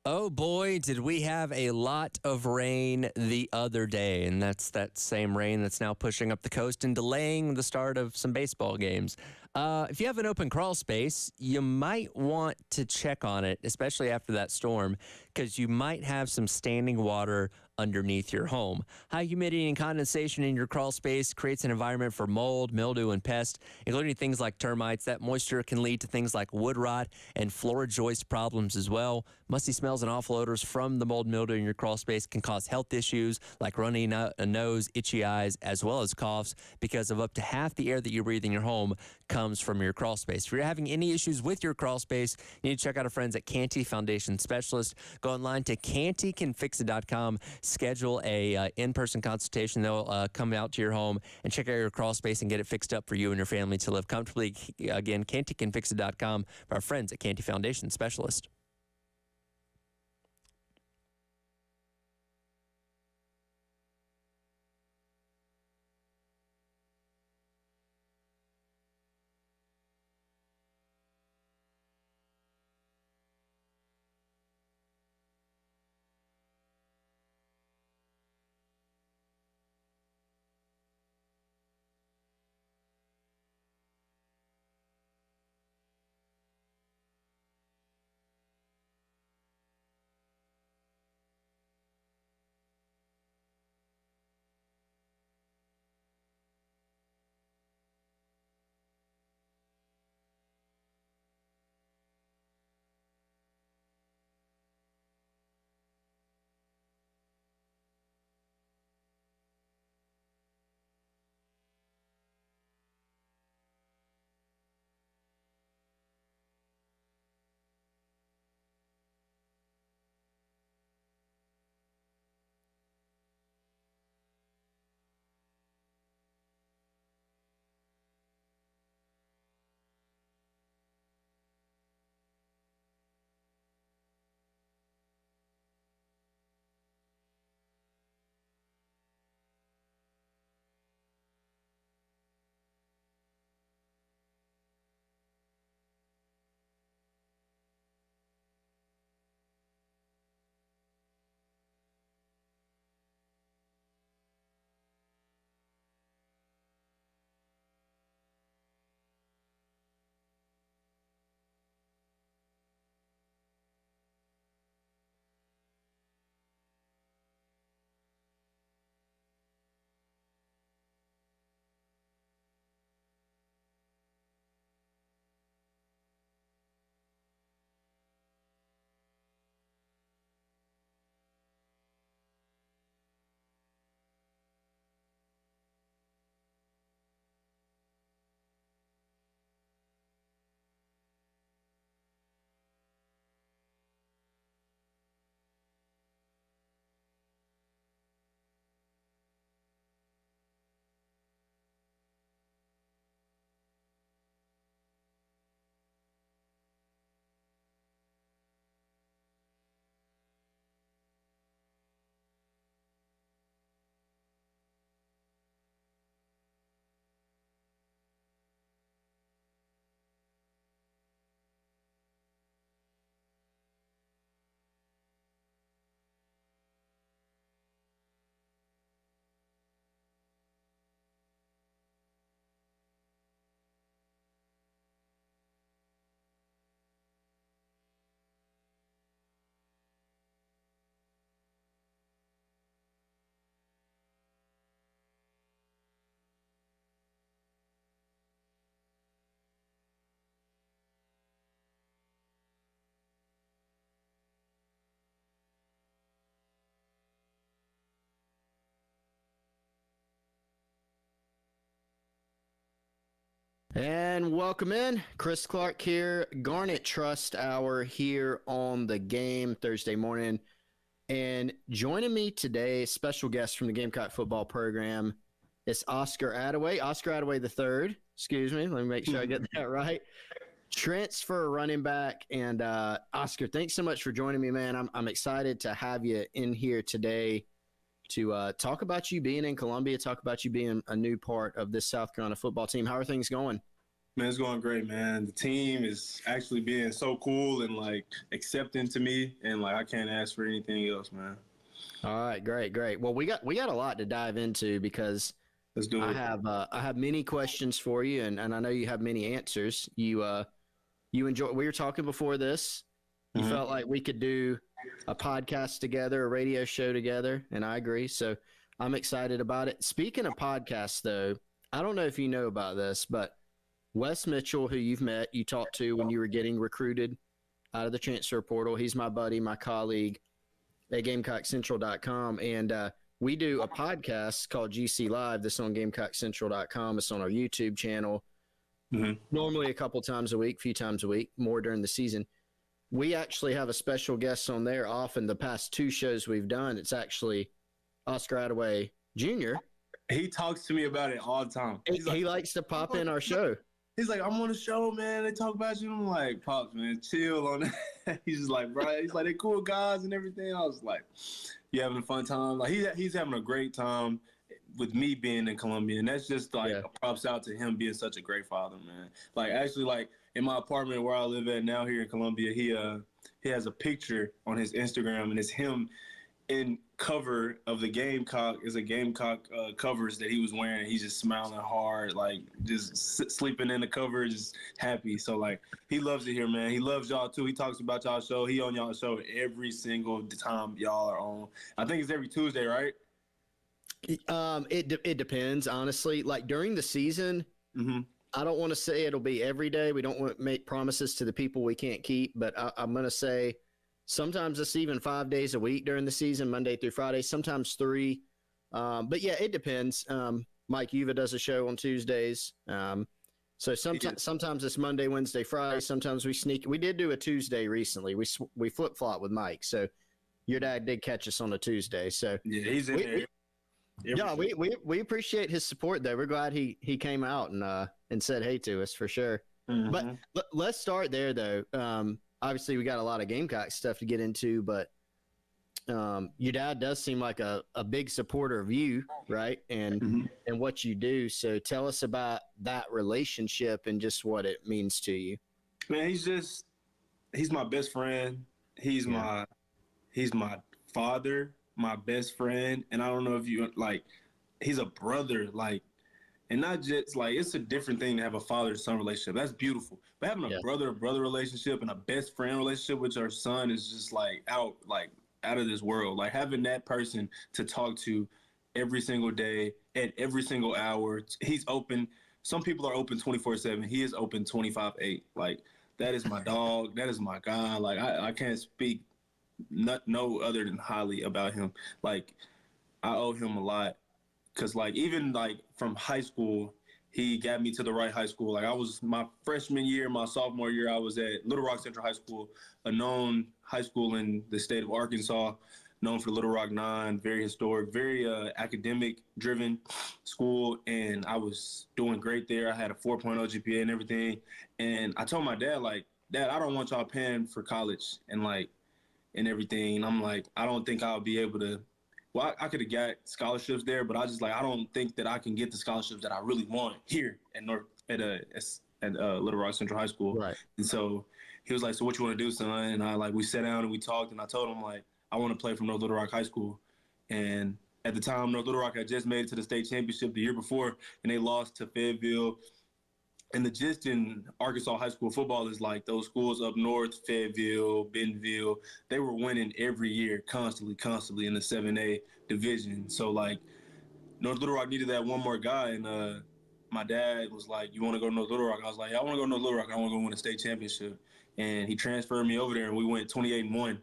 Oh boy, did we have a lot of rain the other day, and that's that same rain that's now pushing up the coast and delaying the start of some baseball games. If you have an open crawl space, you might want to check on it, especially after that storm, because you might have some standing water underneath your home. High humidity and condensation in your crawl space creates an environment for mold, mildew, and pests, including things like termites. That moisture can lead to things like wood rot and floor joist problems as well. Musty smells and awful odors from the mold, mildew in your crawl space can cause health issues like runny nose, itchy eyes, as well as coughs, because of up to half the air that you breathe in your home comes from your crawl space. If you're having any issues with your crawl space, you need to check out our friends at Canty Foundation Specialist. Go online to cantycanfixit.com. Schedule a in-person consultation. They'll come out to your home and check out your crawl space and get it fixed up for you and your family to live comfortably. Again, cantycanfixit.com for our friends at Canty Foundation Specialist. And welcome in. Chris Clark here, Garnet Trust Hour here on the Game Thursday morning. And joining me today, special guest from the Gamecock football program, is Oscar Attaway. Oscar Attaway III, excuse me. Let me make sure I get that right. Transfer running back. And Oscar, thanks so much for joining me, man. I'm excited to have you in here today to talk about you being in Columbia, talk about you being a new part of this South Carolina football team. How are things going? Man, it's going great, man. The team is actually being so cool and like accepting to me, and like I can't ask for anything else, man. All right, great. Well, we got a lot to dive into because Let's do it. I have many questions for you, and I know you have many answers. You enjoy. We were talking before this. You felt like we could do a podcast together, a radio show together, and I agree. So I'm excited about it. Speaking of podcasts, though, I don't know if you know about this, but Wes Mitchell, who you talked to when you were getting recruited out of the transfer portal, he's my buddy, my colleague at GamecockCentral.com, and we do a podcast called GC Live. That's on GamecockCentral.com. It's on our YouTube channel. Normally a couple times a week, few times a week, more during the season. We actually have a special guest on there often. The past two shows we've done, it's actually Oscar Attaway Jr. He talks to me about it all the time. He likes to pop in our show. He's like, I'm on the show, man. They talk about you. I'm like, Pops, man, chill on that. He's just like, bro, he's like, they cool guys and everything. I was like, you having a fun time? Like, he's having a great time with me being in Columbia. And that's just like a props out to him being such a great father, man. Like, actually, like in my apartment where I live at now here in Columbia, he has a picture on his Instagram, and it's him in cover of the Gamecock. Is a Gamecock covers that he was wearing, and he's just smiling hard, like just sleeping in the cover, just happy. So like he loves it here, man. He loves y'all too. He talks about y'all show. He on y'all show every single time y'all are on. I think it's every Tuesday, right? It depends, honestly. Like during the season, I don't want to say it'll be every day. We don't want to make promises to the people we can't keep, but I'm going to say sometimes it's even 5 days a week during the season, Monday through Friday, sometimes 3. But yeah, it depends. Mike Yuva does a show on Tuesdays. So sometimes it's Monday, Wednesday, Friday. Sometimes we sneak. We did do a Tuesday recently. We flip-flop with Mike. So your dad did catch us on a Tuesday. So yeah, he's in there. We appreciate his support though. We're glad he came out and said hey to us for sure. But let's start there though. Obviously we got a lot of Gamecock stuff to get into, but your dad does seem like a big supporter of you, right? And what you do. So tell us about that relationship and just what it means to you. Man, he's my best friend. He's my father, my best friend, and I don't know if you like, he's a brother, like, and not just like, it's a different thing to have a father-son relationship. That's beautiful. But having a brother-brother relationship and a best friend relationship with your son is just like out of this world. Like having that person to talk to every single day at every single hour. He's open. Some people are open 24/7. He is open 25/8. Like that is my dog. That is my guy. Like I can't speak no other than highly about him. Like I owe him a lot, because like even like from high school, he got me to the right high school. Like I was my freshman year, my sophomore year, I was at Little Rock Central High School, a known high school in the state of Arkansas, known for Little Rock 9, very historic, very academic driven school. And I was doing great there. I had a 4.0 GPA and everything. And I told my dad, like, Dad, I don't want y'all paying for college and everything. And I'm like, I don't think I'll be able to. Well, I could have got scholarships there, but I don't think that I can get the scholarships that I really want here at Little Rock Central High School. Right. And so he was like, so what you want to do, son? And we sat down and we talked, and I told him, like, I want to play for North Little Rock High School. And at the time, North Little Rock had just made it to the state championship the year before, and they lost to Fayetteville. And the gist in Arkansas high school football is like those schools up north, Fayetteville, Bentonville, they were winning every year, constantly in the 7A division. So like North Little Rock needed that one more guy, and my dad was like, you want to go to North Little Rock? I was like, yeah, I want to go to North Little Rock. I want to go win a state championship. And he transferred me over there, and we went 28-1.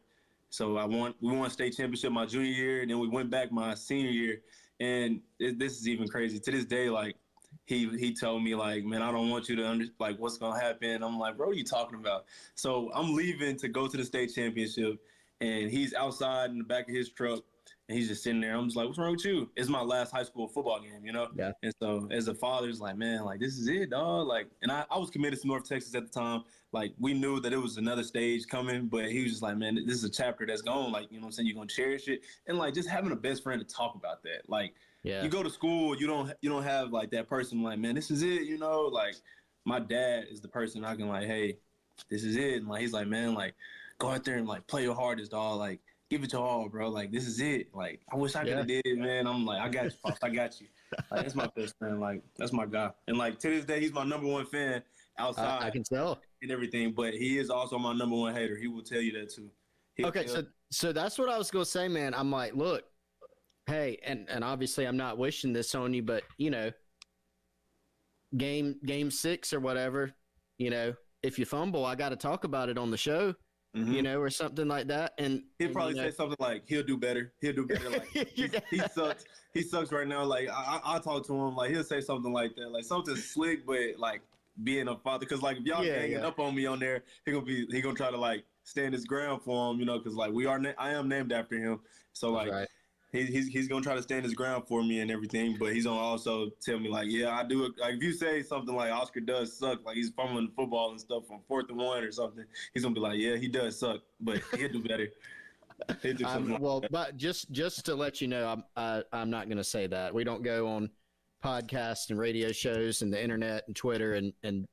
So we won state championship my junior year, and then we went back my senior year. And this is even crazy. To this day, like, he told me like, man, I don't want you to like what's gonna happen. I'm like, bro, what are you talking about? So I'm leaving to go to the state championship, and he's outside in the back of his truck, and he's just sitting there. I'm just like, what's wrong with you? It's my last high school football game, you know? Yeah. And so as a father, it's like, man, like this is it, dog. Like, and I was committed to North Texas at the time. Like we knew that it was another stage coming, but he was just like, man, this is a chapter that's gone. Like, you know what I'm saying? You're gonna cherish it, and like just having a best friend to talk about that, like. Yeah. You go to school, you don't have like that person like, man, this is it, you know? Like my dad is the person I can like, hey, this is it. And like he's like, man, like go out there and like play your hardest, dog. Like give it your all, bro. Like this is it. Like I wish I could have did it, man. I'm like, I got you, Pops. I got you. Like that's my best friend. Like that's my guy. And like to this day, he's my number one fan outside. I can tell. And everything, but he is also my number one hater. He will tell you that too. Okay, so that's what I was gonna say, man. I'm like, look. Hey, and obviously I'm not wishing this on you, but you know, game 6 or whatever, you know, if you fumble, I got to talk about it on the show, you know, or something like that. And he'll probably say something like, "He'll do better. He'll do better." Like he sucks. He sucks right now. Like I talk to him, like he'll say something like that, like something slick, but like being a father, because like if y'all hanging up on me on there, he gonna try to like stand his ground for him, you know, because like I am named after him, so like. Right. He's gonna try to stand his ground for me and everything, but he's gonna also tell me like, yeah, I do it. Like if you say something like Oscar does suck, like he's fumbling the football and stuff on 4th and 1 or something, he's gonna be like, yeah, he does suck, but he'll do better. He'll do something but just to let you know, I'm not gonna say that. We don't go on podcasts and radio shows and the internet and Twitter and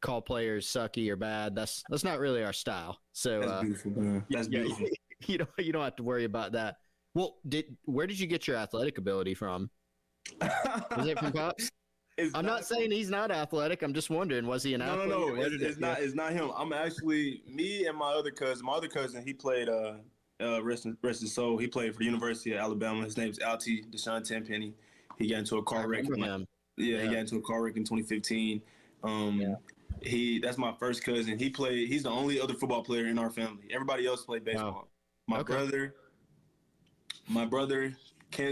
call players sucky or bad. That's not really our style. So that's beautiful, man. That's beautiful. You don't have to worry about that. Well, where did you get your athletic ability from? Was it from Pops? I'm not saying he's not athletic. I'm just wondering, was he an athlete? No. It's not him. I'm actually me and my other cousin. My other cousin, he played rest his soul. He played for the University of Alabama. His name's Alty Deshaun Tenpenny. He got into a car wreck. He got into a car wreck in 2015. That's my first cousin. He's the only other football player in our family. Everybody else played baseball. Wow. My brother, he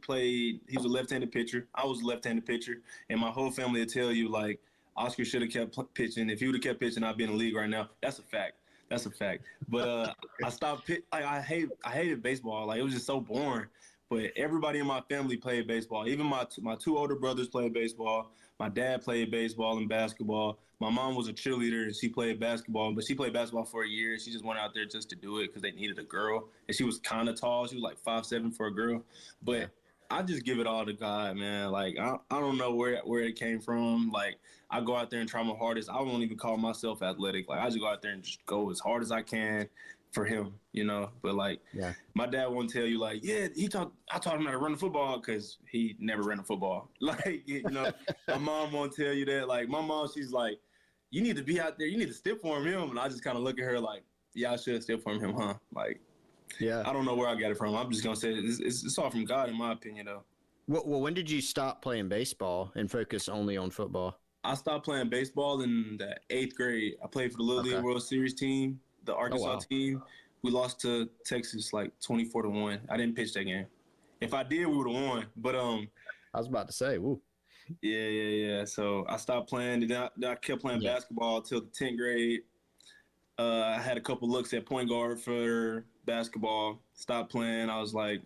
was a left-handed pitcher. I was a left-handed pitcher, and my whole family will tell you like Oscar should have kept pitching. If he would have kept pitching, I'd be in the league right now. That's a fact. But I stopped. I hated baseball. Like it was just so boring. But everybody in my family played baseball. Even my 2 older brothers played baseball. My dad played baseball and basketball. My mom was a cheerleader and she played basketball, but she played basketball for a year. She just went out there just to do it because they needed a girl. And she was kind of tall. She was like 5'7" for a girl. But I just give it all to God, man. Like, I don't know where it came from. Like, I go out there and try my hardest. I won't even call myself athletic. Like, I just go out there and just go as hard as I can for him, you know. But, like, my dad won't tell you, like, I taught him how to run the football because he never ran a football. Like, you know, my mom won't tell you that. Like, my mom, she's like, you need to be out there. You need to stiff arm him. And I just kind of look at her like, yeah, I should stiff arm him, huh? Like, I don't know where I got it from. I'm just going to say it's all from God, in my opinion, though. Well, when did you stop playing baseball and focus only on football? I stopped playing baseball in the 8th grade. I played for the Little League World Series team, the Arkansas team. We lost to Texas like 24-1. I didn't pitch that game. If I did, we would have won. But I was about to say, woo. Yeah. So I stopped playing. Then I kept playing basketball till the 10th grade. I had a couple looks at point guard for basketball. Stopped playing. I was like,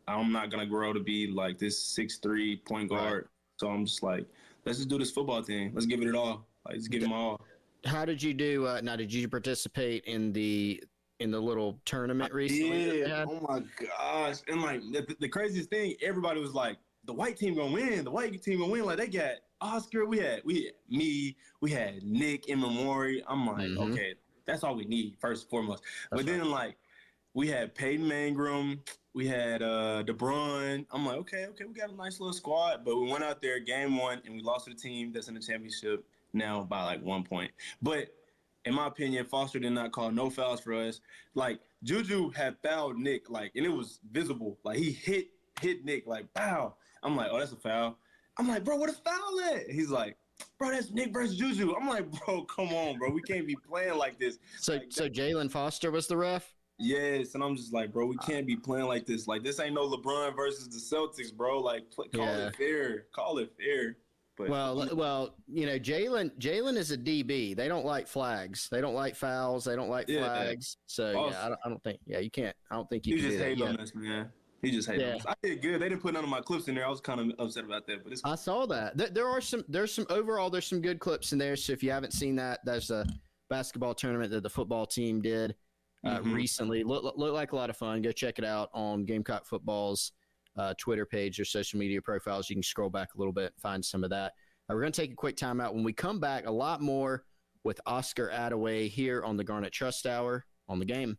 I'm not gonna grow to be like this 6'3" point guard. Right. So I'm just like, let's just do this football thing. Let's give it all. Like, let's give it my all. How did you do? Now, did you participate in the little tournament recently? Yeah. Oh my gosh! And like the craziest thing, everybody was like, the white team gonna win. The white team gonna win. Like they got Oscar. We had Nick in Memorial. I'm like, okay, that's all we need first and foremost. But then like we had Peyton Mangrum. We had DeBron. I'm like, okay, we got a nice little squad. But we went out there game 1 and we lost to the team that's in the championship now by like 1 point. But in my opinion, Foster did not call no fouls for us. Like Juju had fouled Nick, like, and it was visible. Like he hit Nick, like, pow. I'm like, oh, that's a foul. I'm like, bro, what a foul at? He's like, bro, that's Nick versus Juju. I'm like, bro, come on, bro. We can't be playing like this. So like, Jalen Foster was the ref? Yes, and I'm just like, bro, we can't be playing like this. Like, this ain't no LeBron versus the Celtics, bro. Like, call it fair. Call it fair. But well, you know, Jalen is a DB. They don't like flags. They don't like fouls. They don't like flags. So I don't think. Yeah, you can't. I don't think you can do that. He just hating on us, man. He just hating on us. I did good. They didn't put none of my clips in there. I was kind of upset about that, but I saw that. There's some good clips in there. So if you haven't seen that, there's a basketball tournament that the football team did recently. Looked like a lot of fun. Go check it out on Gamecock Football's Twitter page or social media profiles. You can scroll back a little bit and find some of that. We're going to take a quick time out. When we come back, a lot more with Oscar Attaway here on the Garnet Trust Hour on the Game.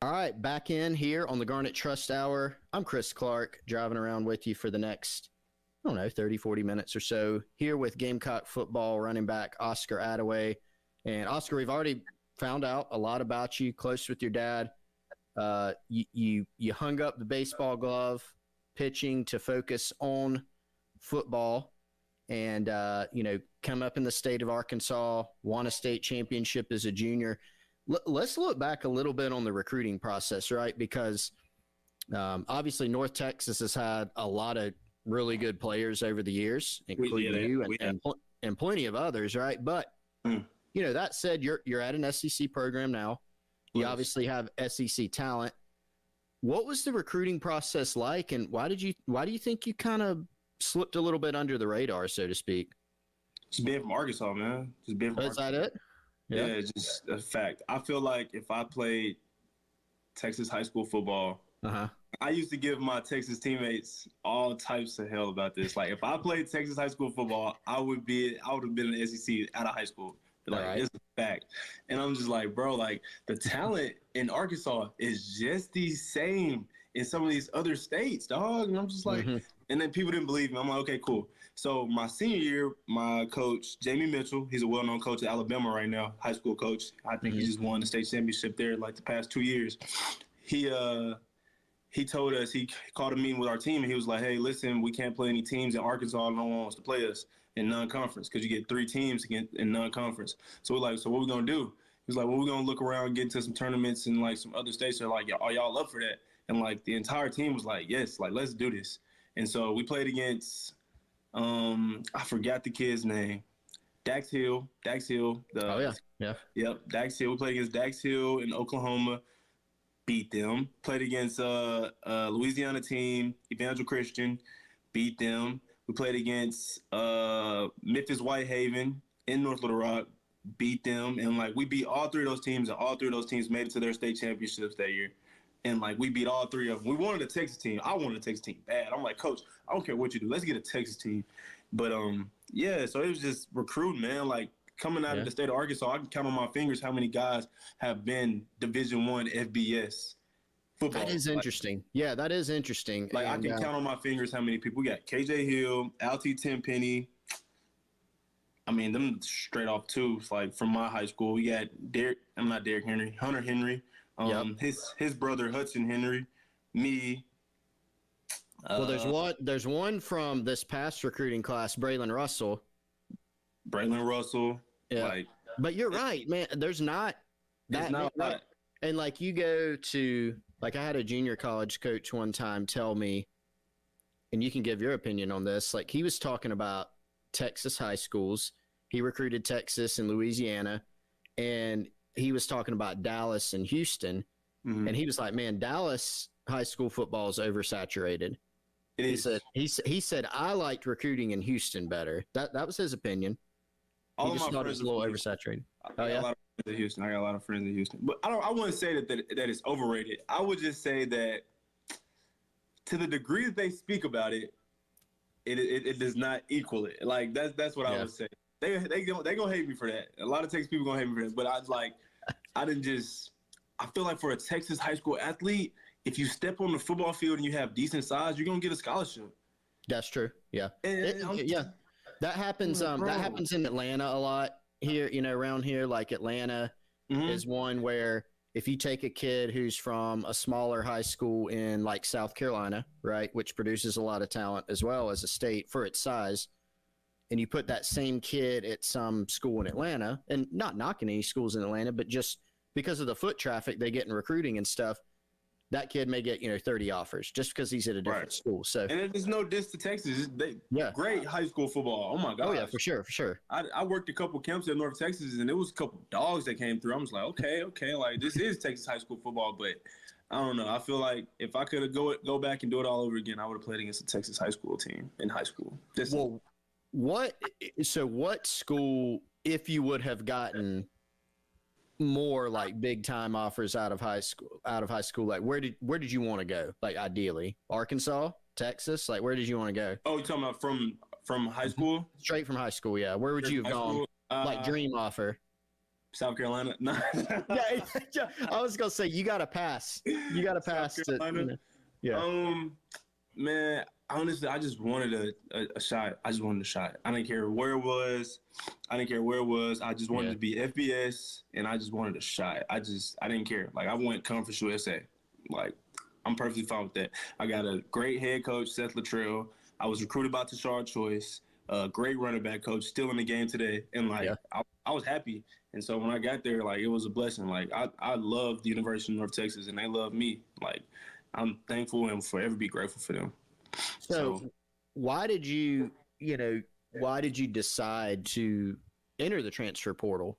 All right, back in here on the Garnet Trust Hour. I'm Chris Clark, driving around with you for the next, 30, 40 minutes or so, here with Gamecock football running back Oscar Attaway. And Oscar, we've already found out a lot about you, close with your dad. You hung up the baseball glove, pitching to focus on football, and come up in the state of Arkansas, won a state championship as a junior. Let's look back a little bit on the recruiting process, right? Because obviously North Texas has had a lot of really good players over the years, including you and plenty of others, right? But that said, you're at an SEC program now. You obviously have SEC talent. What was the recruiting process like, and why do you think you kind of slipped a little bit under the radar, so to speak? Just being from Arkansas, man. Just being from Arkansas. Is that it? Yeah, it's just a fact. I feel like if I played Texas high school football, I used to give my Texas teammates all types of hell about this. Like, if I played Texas high school football, I would have been in the SEC out of high school. Like, it's a fact. And I'm just like, bro, like, the talent in Arkansas is just the same in some of these other states, dog. And I'm just like, and then people didn't believe me. I'm like, okay, cool. So my senior year, my coach, Jamie Mitchell, he's a well-known coach at Alabama right now, high school coach. I think he just won the state championship there like the past 2 years. He told us, he called a meeting with our team, and he was like, hey, listen, we can't play any teams in Arkansas. No one wants to play us in non-conference because you get 3 teams in non-conference. So we're like, so what we going to do? He was like, well, we're going to look around, get into some tournaments in, like, some other states. They're like, are y'all up for that? And, like, the entire team was like, yes, like, let's do this. And so we played against I forgot the kid's name. Dax Hill. Yep, Dax Hill. We played against Dax Hill in Oklahoma. Beat them. Played against Louisiana team, Evangel Christian. Beat them. We played against Memphis Whitehaven in North Little Rock. Beat them. And, like, we beat all 3 of those teams, and all 3 of those teams made it to their state championships that year. And, like, we beat all 3 of them. We wanted a Texas team. I wanted a Texas team bad. I'm like, Coach, I don't care what you do. Let's get a Texas team. But, so it was just recruiting, man. Like, coming out of the state of Arkansas, I can count on my fingers how many guys have been Division I FBS football. That is interesting. Yeah, that is interesting. Like, I can count on my fingers how many people. We got KJ Hill, LT Tenpenny. I mean, them straight off twos, like, from my high school. We got Hunter Henry. His brother Hudson Henry, me. Well, there's one from this past recruiting class, Braylon Russell. Yeah, but you're right, man. There's not that. And like, you go to, like, I had a junior college coach one time tell me, and you can give your opinion on this. Like, he was talking about Texas high schools. He recruited Texas and Louisiana, and he was talking about Dallas and Houston, and he was like, man, Dallas high school football is oversaturated. He said, I liked recruiting in Houston better. That was his opinion. He just thought it was a little oversaturated. I got a lot of friends in Houston. But I wouldn't say that it's overrated. I would just say that to the degree that they speak about it, it does not equal it. Like, that's what I would say. They gonna hate me for that. A lot of Texas people gonna hate me for that. But I feel like for a Texas high school athlete, if you step on the football field and you have decent size, you're gonna get a scholarship. That's true. Yeah. That happens. That happens in Atlanta a lot here. Around here, like Atlanta is one where if you take a kid who's from a smaller high school in, like, South Carolina, right, which produces a lot of talent as well as a state for its size, and you put that same kid at some school in Atlanta, and not knocking any schools in Atlanta, but just because of the foot traffic they get in recruiting and stuff, that kid may get 30 offers just because he's at a different school. So, and there's no diss to Texas. Great high school football. Oh my god. Oh yeah, for sure. I worked a couple camps in North Texas, and there was a couple dogs that came through. I was like, okay, like, this is Texas high school football, but I don't know. I feel like if I could go back and do it all over again, I would have played against a Texas high school team in high school. What school, if you would have gotten more, like, big time offers out of high school, like, where did you want to go? Like, ideally, Arkansas, Texas, like, where did you want to go? Oh, you're talking about from high school? Straight from high school, yeah. Where would you have gone? Like, dream offer. South Carolina. No. Yeah, I was gonna say you got to pass. You got to pass. South Carolina. Yeah. Man, honestly, I just wanted a shot. I just wanted a shot. I didn't care where it was. I just wanted to be FBS, and I just wanted a shot. I didn't care. Like, I went Conference USA. Like, I'm perfectly fine with that. I got a great head coach, Seth Luttrell. I was recruited by Tashard Choice. Great running back coach, still in the game today. And, like, I was happy. And so when I got there, like, it was a blessing. Like, I love the University of North Texas, and they love me. Like, I'm thankful and forever be grateful for them. So why did you decide to enter the transfer portal,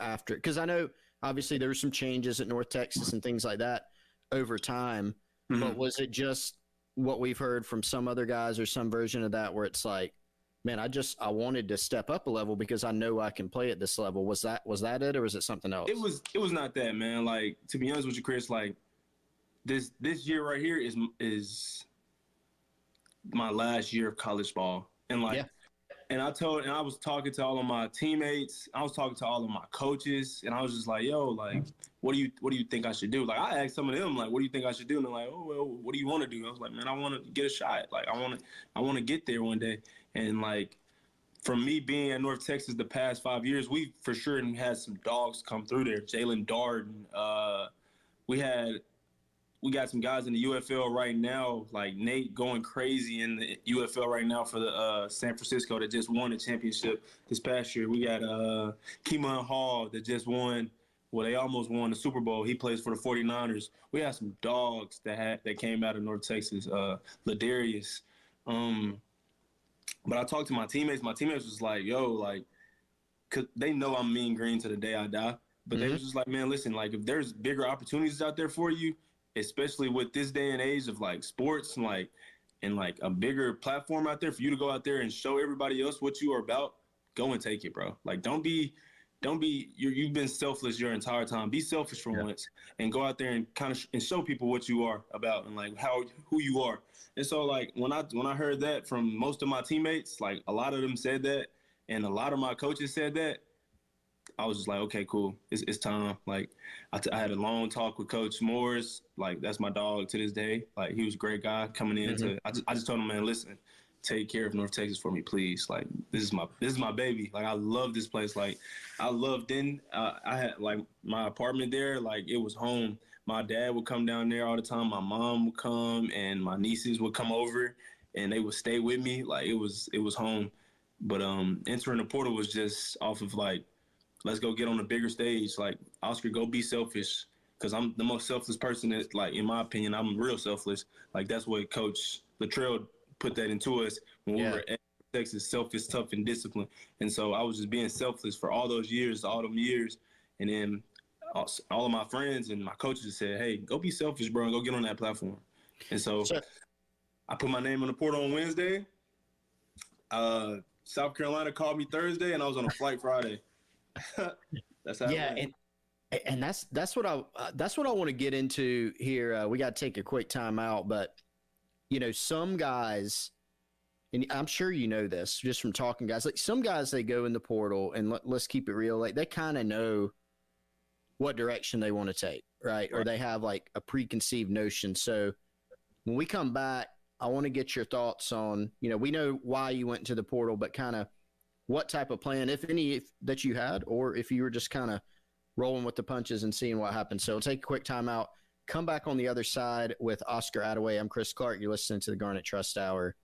after, because I know obviously there were some changes at North Texas and things like that over time, but was it just what we've heard from some other guys or some version of that where it's like, man, I wanted to step up a level because I know I can play at this level. Was that it, or was it something else? It was not that, man. Like, to be honest with you, Chris, like, this year right here is my last year of college ball. And like, and I was talking to all of my teammates, I was talking to all of my coaches, and I was just like, yo, like, what do you think I should do? Like, I asked some of them, like, what do you think I should do? And they're like, oh, well, what do you want to do? I was like, man, I want to get a shot. Like, I want to get there one day. And like, from me being at North Texas the past 5 years, we for sure had some dogs come through there. Jalen Darden, we got some guys in the UFL right now, like Nate going crazy in the UFL right now for the San Francisco that just won the championship this past year. We got Keeman Hall that just won. Well, they almost won the Super Bowl. He plays for the 49ers. We had some dogs that came out of North Texas. Ladarius. But I talked to my teammates. My teammates was like, yo, like, cause they know I'm mean green to the day I die. But they was just like, man, listen, like, if there's bigger opportunities out there for you, especially with this day and age of like sports and like a bigger platform out there for you to go out there and show everybody else what you are about, go and take it, bro. Like, don't be you've been selfless your entire time. Be selfish for once and go out there and kind of and show people what you are about and like who you are. And so like when I heard that from most of my teammates, like a lot of them said that and a lot of my coaches said that, I was just like, okay, cool. It's time. Like, I had a long talk with Coach Morris. Like, that's my dog to this day. Like, he was a great guy coming in. I just told him, man, listen, take care of North Texas for me, please. Like, this is my baby. Like, I love this place. Like, I loved it. I had like my apartment there. Like, it was home. My dad would come down there all the time. My mom would come, and my nieces would come over, and they would stay with me. Like, it was home. But entering the portal was just off of like, let's go get on a bigger stage. Like, Oscar, go be selfish, because I'm the most selfless person that, like, in my opinion, I'm real selfless. Like, that's what Coach Luttrell put that into us when we were at Texas, selfish, tough, and disciplined. And so I was just being selfless for all those years, all them years. And then all of my friends and my coaches said, hey, go be selfish, bro, and go get on that platform. And so I put my name on the portal on Wednesday. South Carolina called me Thursday, and I was on a flight Friday. That's how and that's what I want to get into here. We got to take a quick time out, but some guys, and I'm sure you know this just from talking guys, like some guys, they go in the portal and let's keep it real, like they kind of know what direction they want to take, right? Or they have like a preconceived notion. So when we come back, I want to get your thoughts on, we know why you went into the portal, but kind of what type of plan, if any, that you had, or if you were just kind of rolling with the punches and seeing what happens. So we'll take a quick time out, come back on the other side with Oscar Attaway. I'm Chris Clark. You're listening to the Garnet Trust Hour.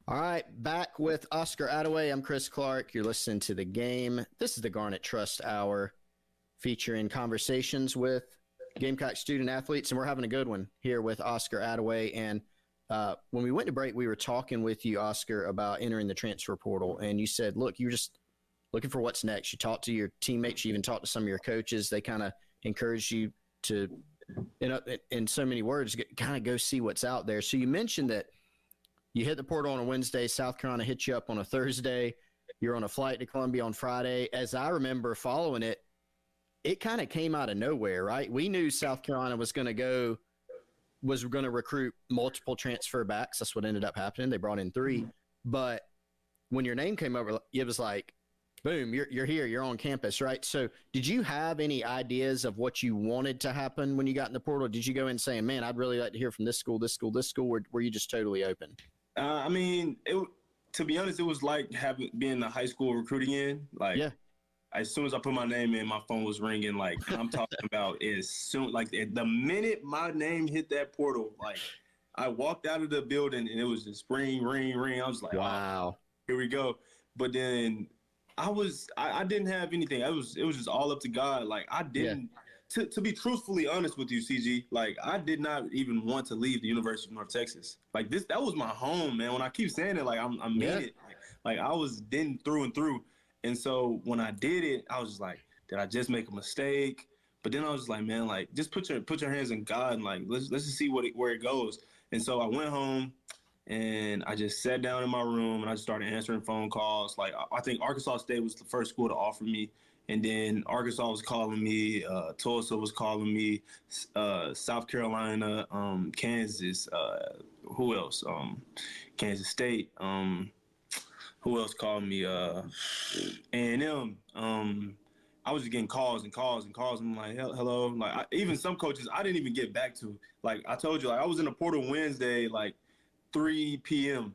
All right, back with Oscar Attaway. I'm Chris Clark. You're listening to The Game. This is the Garnet Trust Hour, featuring conversations with Gamecock student athletes, and we're having a good one here with Oscar Attaway. And when we went to break, we were talking with you, Oscar, about entering the transfer portal, and you said, look, you're just looking for what's next. You talked to your teammates, you even talked to some of your coaches. They kind of encouraged you to, in so many words, kind of go see what's out there. So you mentioned that you hit the portal on a Wednesday. South Carolina hit you up on a Thursday. You're on a flight to Columbia on Friday. As I remember following it, it kind of came out of nowhere, right? We knew South Carolina was going to recruit multiple transfer backs. That's what ended up happening. They brought in 3. But when your name came over, it was like, boom, you're here, you're on campus, right? So did you have any ideas of what you wanted to happen when you got in the portal? Did you go in saying, man, I'd really like to hear from this school, or were you just totally open? I mean, to be honest, it was like being a high school recruiting in. Like, yeah. As soon as I put my name in, my phone was ringing. Like, I'm talking about as soon, like the minute my name hit that portal, like I walked out of the building and it was just ring, ring, ring. I was like, wow, here we go. But then I didn't have anything. It was just all up to God. Like I didn't, to be truthfully honest with you, CG, like I did not even want to leave the University of North Texas. Like that was my home, man. When I keep saying it, like I mean it. Like I was in through and through. And so when I did it, I was just like, did I just make a mistake? But then I was just like, man, like just put your hands in God and like let's just see where it goes. And so I went home and I just sat down in my room and I just started answering phone calls. Like I think Arkansas State was the first school to offer me, and then Arkansas was calling me, Tulsa was calling me, South Carolina, Kansas, who else? Kansas State. Who else called me? A&M. I was just getting calls and calls and calls. I'm like, hello. Like, even some coaches I didn't even get back to. Like, I told you, like, I was in the portal Wednesday, like 3 p.m.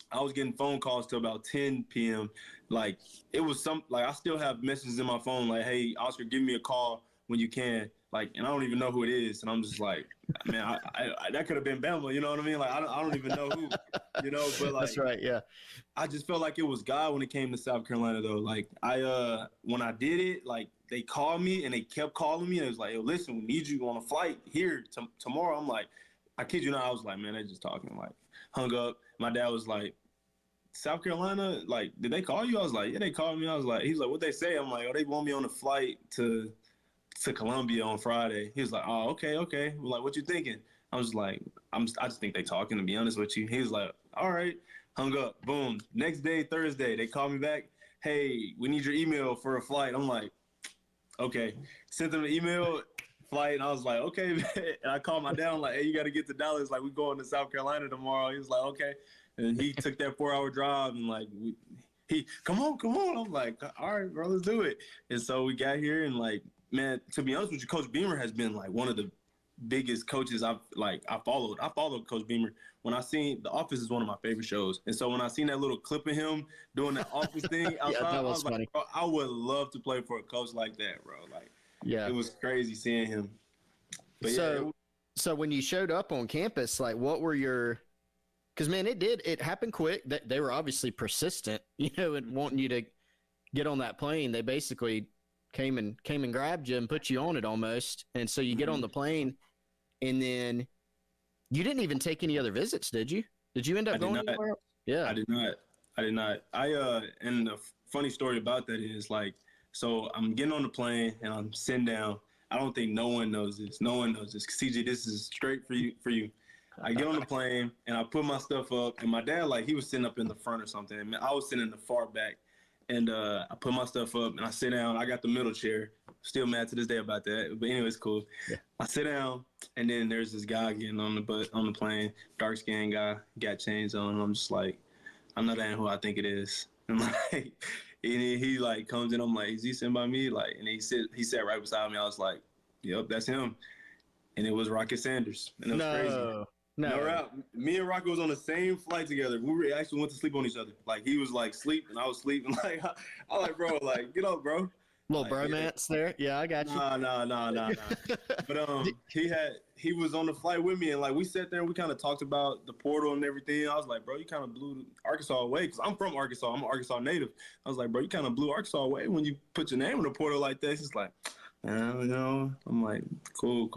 I was getting phone calls till about 10 p.m. Like, it was I still have messages in my phone like, hey, Oscar, give me a call when you can. Like, and I don't even know who it is. And I'm just like, man, I that could have been Bama. You know what I mean? Like, I don't even know who, you know, but like, that's right. Yeah. I just felt like it was God when it came to South Carolina though. Like when I did it, like they called me and they kept calling me and it was like, yo, listen, we need you on a flight here tomorrow. I'm like, I kid you not. I was like, man, they're just talking. Like, hung up. My dad was like, South Carolina, like, did they call you? I was like, yeah, they called me. I was like, he's like, what they say? I'm like, oh, they want me on a flight to Columbia on Friday. He was like, oh, okay. Well, like, what you thinking? I was like, I just think they talking, to be honest with you. He was like, all right. Hung up. Boom. Next day, Thursday, they called me back. Hey, we need your email for a flight. I'm like, okay. Sent them an email, flight, and I was like, okay. And I called my dad. I'm like, hey, you got to get to Dallas. Like, we going to South Carolina tomorrow. He was like, okay. And he took that 4-hour drive and like, come on. I'm like, all right, bro, let's do it. And so we got here and like, man, to be honest with you, Coach Beamer has been like one of the biggest coaches I followed. I followed Coach Beamer. When I seen The Office is one of my favorite shows. And so when I seen that little clip of him doing that Office thing outside, I was funny. Like, bro, I would love to play for a coach like that, bro. Like, it was crazy seeing him. But so when you showed up on campus, like what were your, because man, it happened quick. They were obviously persistent, you know, and wanting you to get on that plane. They basically came and grabbed you and put you on it almost. And so you get on the plane and then you didn't even take any other visits, did you? Did you end up going anywhere else? Yeah. I did not. And the funny story about that is like, so I'm getting on the plane and I'm sitting down. I don't think no one knows this. CJ, this is straight for you. I get on the plane and I put my stuff up and my dad, like he was sitting up in the front or something. And I was sitting in the far back. And I put my stuff up and I sit down. I got the middle chair. Still mad to this day about that. But anyway, it's cool. Yeah. I sit down and then there's this guy getting on the plane, dark skinned guy, got chains on. And I'm just like, I'm not that who I think it is. And like, and he like comes in. I'm like, is he sitting by me? Like, and he sat right beside me. I was like, yep, that's him. And it was Rocket Sanders. And it was crazy. No route. Me and Rocket was on the same flight together. We actually went to sleep on each other. Like he was like sleep and I was sleeping. Like I was like, bro, like get up, bro. Little Like, bromance there. Yeah, I got you. No. But he was on the flight with me, and like we sat there and we kind of talked about the portal and everything. I was like, bro, you kind of blew Arkansas away because I'm from Arkansas. I'm an Arkansas native. I was like, bro, you kind of blew Arkansas away when you put your name in the portal like that. He's like, I'm like, cool.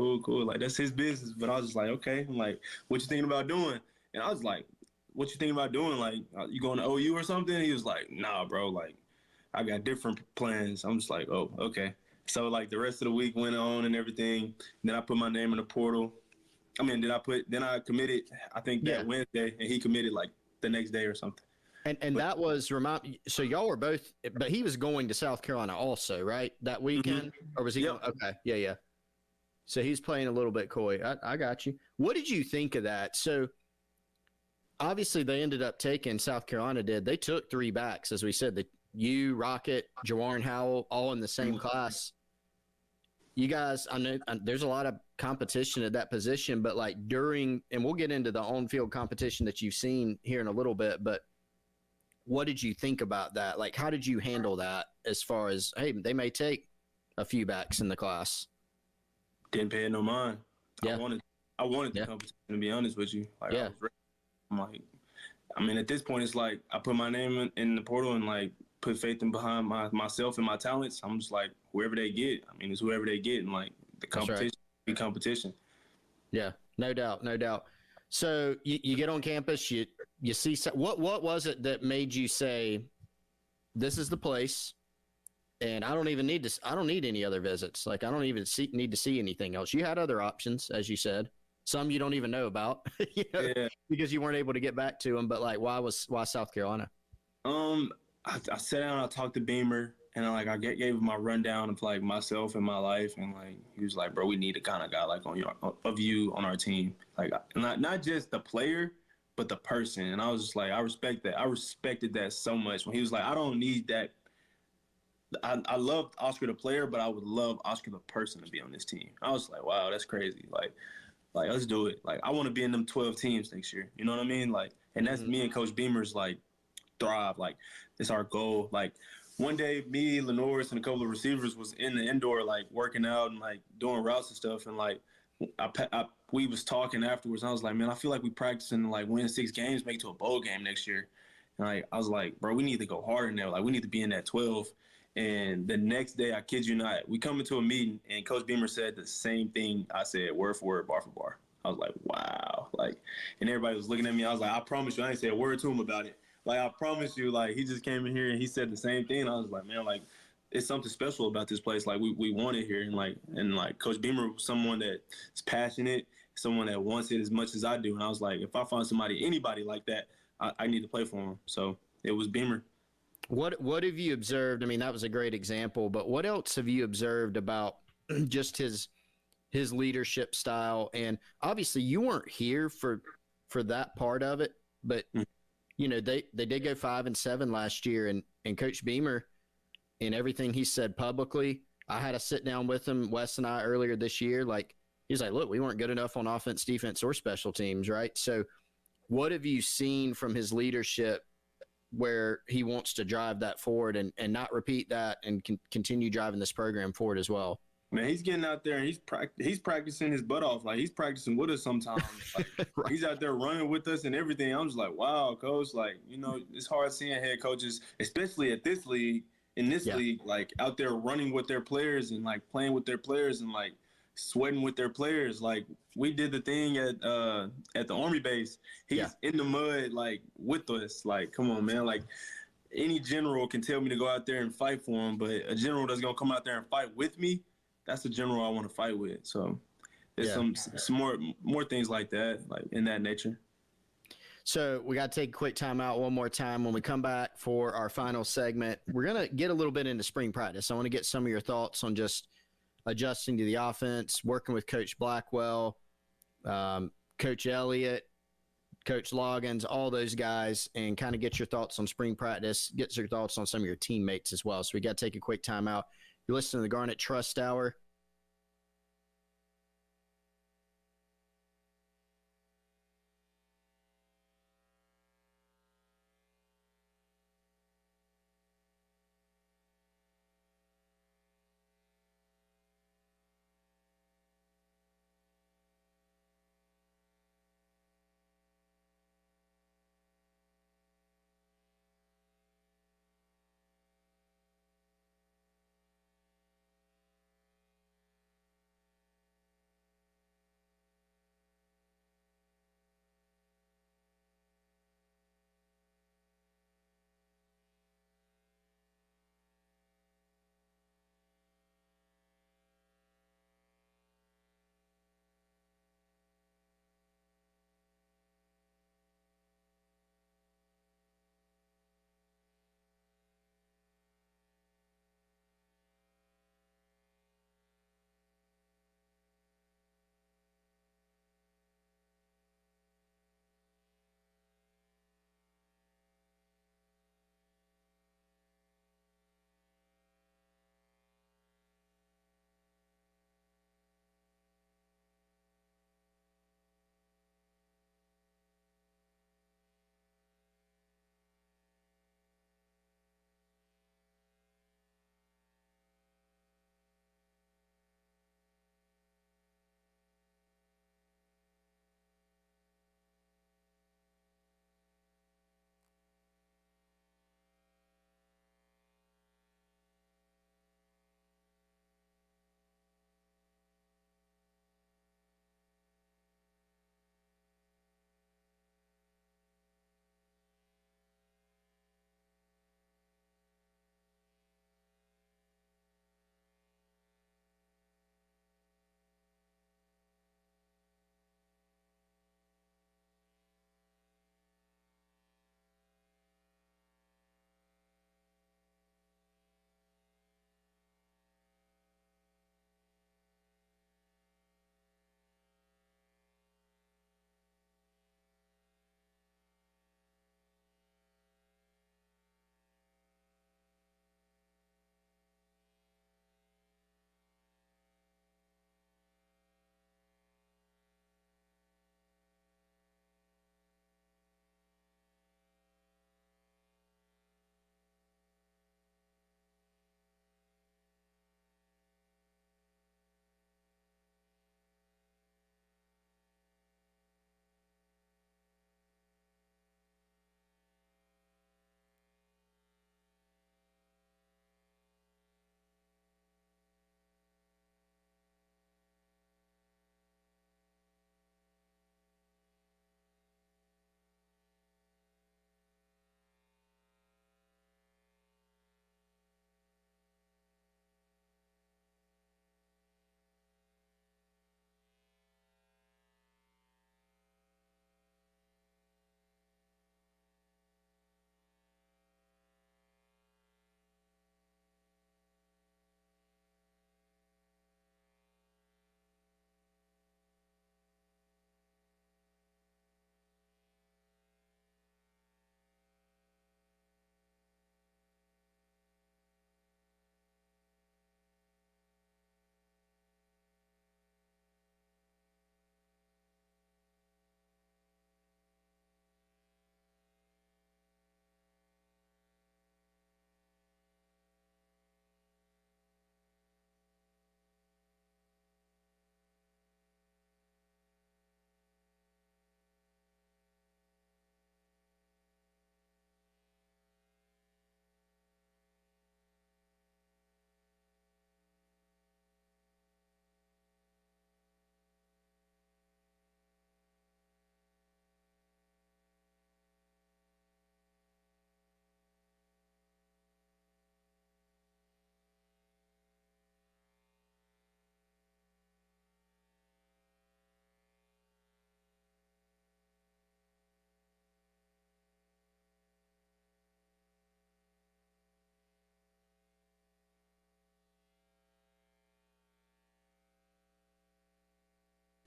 Like that's his business. But I was just like, okay. I'm like, what you thinking about doing? And I was like, what you thinking about doing? Like, you going to OU or something? He was like, nah, bro. Like, I got different plans. I'm just like, oh, okay. So like the rest of the week went on and everything. Then I put my name in the portal. Then I committed, I think that Wednesday, and he committed like the next day or something. And that was so y'all were both, but he was going to South Carolina also, right? That weekend, or was he? Yep. Okay, yeah. So he's playing a little bit coy. I got you. What did you think of that? So obviously they ended up taking South Carolina. They took 3 backs, as we said. You, Rocket, Jawarn Howell, all in the same class. You guys, I know there's a lot of competition at that position, but like and we'll get into the on-field competition that you've seen here in a little bit, but what did you think about that? Like, how did you handle that as far as, hey, they may take a few backs in the class? Didn't pay it no mind. Yeah. I wanted the competition, to be honest with you. Like, I was ready. I'm like, at this point, it's like I put my name in the portal and like put faith in behind myself and my talents. I'm just like, whoever they get. It's whoever they get, and like the competition, be competition. Yeah, no doubt. So you get on campus, you see what was it that made you say, this is the place, and I don't need any other visits. Like I don't even need to see anything else. You had other options, as you said. Some you don't even know about, because you weren't able to get back to them. But like, why South Carolina? I sat down, I talked to Beamer, and I gave him my rundown of like myself and my life, and like he was like, bro, we need a kind of guy like of you on our team, like not just the player, but the person. And I was just like, I respect that. I respected that so much when he was like, I don't need that. I loved Oscar the player, but I would love Oscar the person to be on this team. I was like, wow, that's crazy. Like let's do it. Like I want to be in them 12 teams next year. You know what I mean? Like, and that's me and Coach Beamer's like thrive. Like it's our goal. Like one day, me, Lenoris, and a couple of receivers was in the indoor like working out and like doing routes and stuff. And like we was talking afterwards. And I was like, man, I feel like we practicing to like win 6 games, make it to a bowl game next year. And like I was like, bro, we need to go harder in there. Like we need to be in that 12. And the next day, I kid you not, we come into a meeting and Coach Beamer said the same thing I said, word for word, bar for bar. I was like, wow. Like, and everybody was looking at me. I was like, I promise you, I ain't say a word to him about it. Like, I promise you, like, he just came in here and he said the same thing. And I was like, man, like, it's something special about this place. Like, we want it here. And Coach Beamer was someone that is passionate, someone that wants it as much as I do. And I was like, if I find anybody like that, I need to play for him. So it was Beamer. What have you observed? That was a great example, but what else have you observed about just his leadership style? And obviously you weren't here for that part of it, but they did go 5-7 last year, and Coach Beamer, in everything he said publicly, I had a sit down with him, Wes and I, earlier this year. Like he's like, look, we weren't good enough on offense, defense, or special teams, right? So what have you seen from his leadership where he wants to drive that forward and not repeat that and continue driving this program forward as well? Man, he's getting out there and he's practicing his butt off. Like he's practicing with us sometimes. Like, right. He's out there running with us and everything. I'm just like, wow, coach. Like, it's hard seeing head coaches, especially at this league, league, like out there running with their players and like playing with their players and like sweating with their players. Like we did the thing at the Army base. He's in the mud like with us. Like, come on, man. Like any general can tell me to go out there and fight for him, but a general that's gonna come out there and fight with me, that's the general I want to fight with. So there's some more things like that, like in that nature. So we got to take a quick time out one more time. When we come back for our final segment, we're going to get a little bit into spring practice. I want to get some of your thoughts on just adjusting to the offense, working with Coach Blackwell, Coach Elliott, Coach Loggins, all those guys, and kind of get your thoughts on spring practice, get your thoughts on some of your teammates as well. So we got to take a quick time out. You're listening to the Garnet Trust Hour.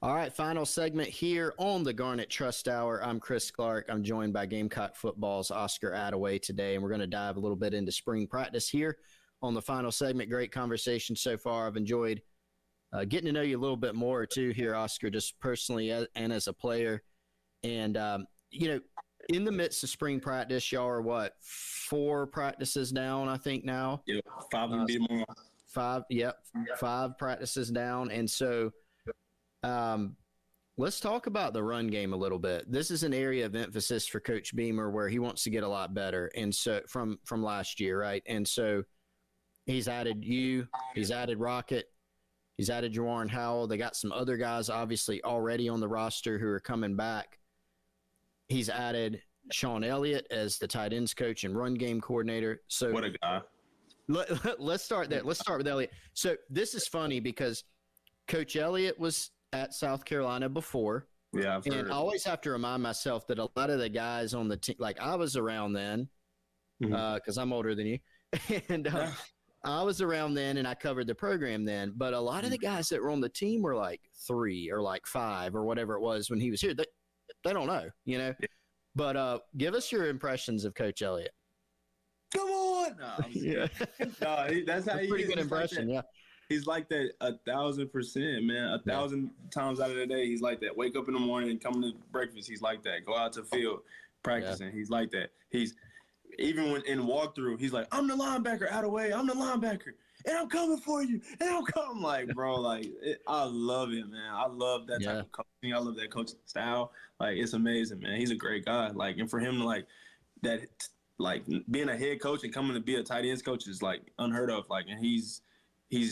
All right, final segment here on the Garnet Trust Hour. I'm Chris Clark. I'm joined by Gamecock Football's Oscar Attaway today, and we're going to dive a little bit into spring practice here on the final segment. Great conversation so far. I've enjoyed getting to know you a little bit more, too, here, Oscar, just personally and as a player. And, in the midst of spring practice, y'all are 4 practices down, I think, now? Yeah, 5 will be more. 5, yep, 5 practices down. And so let's talk about the run game a little bit. This is an area of emphasis for Coach Beamer where he wants to get a lot better. And so from last year, right? And so he's added you, he's added Rocket, he's added Jawan Howell. They got some other guys obviously already on the roster who are coming back. He's added Sean Elliott as the tight ends coach and run game coordinator. So what a guy. Let's start there. Let's start with Elliott. So this is funny because Coach Elliott was at South Carolina before. Yeah, I've heard. And I always have to remind myself that a lot of the guys on the team, like I was around then, because I'm older than you, and I was around then and I covered the program then. But a lot of the guys that were on the team were like 3 or like 5 or whatever it was when he was here. They don't know, Yeah. But give us your impressions of Coach Elliott. Come on! No, Yeah, that's how he is. Pretty good impression, like He's like that 1,000%, man. 1,000 times out of the day, he's like that. Wake up in the morning, come to breakfast, he's like that. Go out to the field, practicing, he's like that. He's even when in walkthrough, he's like, I'm the linebacker, Attaway, I'm the linebacker, and I'm coming for you, and I'm coming. Like, bro, I love it, man. I love that type of coaching. I love that coaching style. Like, it's amazing, man. He's a great guy. Like, and for him to being a head coach and coming to be a tight ends coach is like unheard of. Like, and he's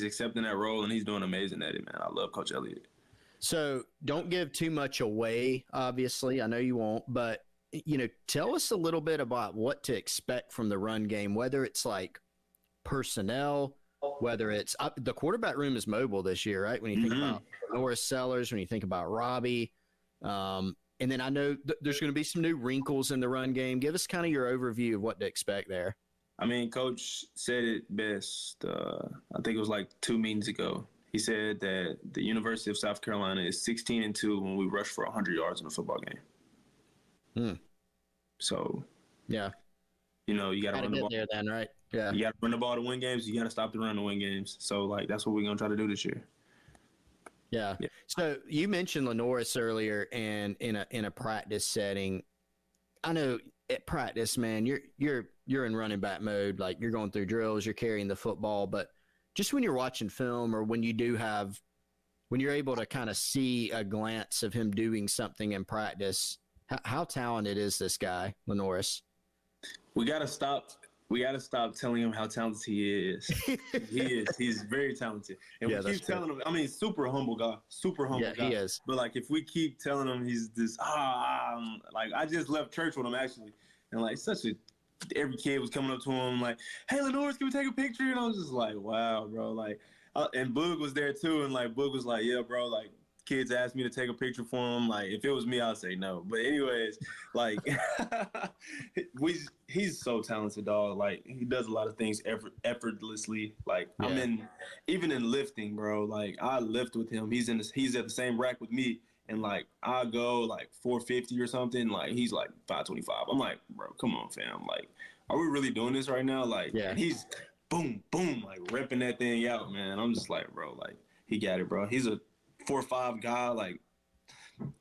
accepting that role and he's doing amazing at it, man. I love Coach Elliott. So don't give too much away, obviously. I know you won't, but tell us a little bit about what to expect from the run game, whether it's like personnel, whether it's the quarterback room is mobile this year, right? When you think about Norris Sellers, when you think about Robbie, and then I know there's going to be some new wrinkles in the run game. Give us kind of your overview of what to expect there. I mean, Coach said it best. I think it was like 2 meetings ago. He said that the University of South Carolina is 16-2 when we rush for 100 yards in a football game. So, yeah, you got to run the ball. There then, right? Yeah, you got to run the ball to win games. You got to stop the run to win games. So, that's what we're gonna try to do this year. Yeah. So you mentioned LaNorris earlier, and in a practice setting, I know at practice, man, you're in running back mode. Like you're going through drills, you're carrying the football, but just when you're watching film or when you're able to kind of see a glance of him doing something in practice, how talented is this guy, LaNorris? We got to stop telling him how talented he is. He's very talented. And we keep telling him, I mean, super humble guy. Yeah, he is. But if we keep telling him he's this, I just left church with him actually. And every kid was coming up to him like, hey, LaNorris, can we take a picture? And I was just like, wow, bro. And Boog was there too. And Boog was like, yeah, bro, kids asked me to take a picture for him. If it was me, I'd say no. But anyways, he's so talented, dog. He does a lot of things effortlessly. Even in lifting, bro. I lift with him. He's at the same rack with me, and I go 450 or something. He's 525. I'm like, bro, come on, fam. Are we really doing this right now? And he's boom, boom, ripping that thing out, man. I'm just like, bro, he got it, bro. He's a 4'5" guy,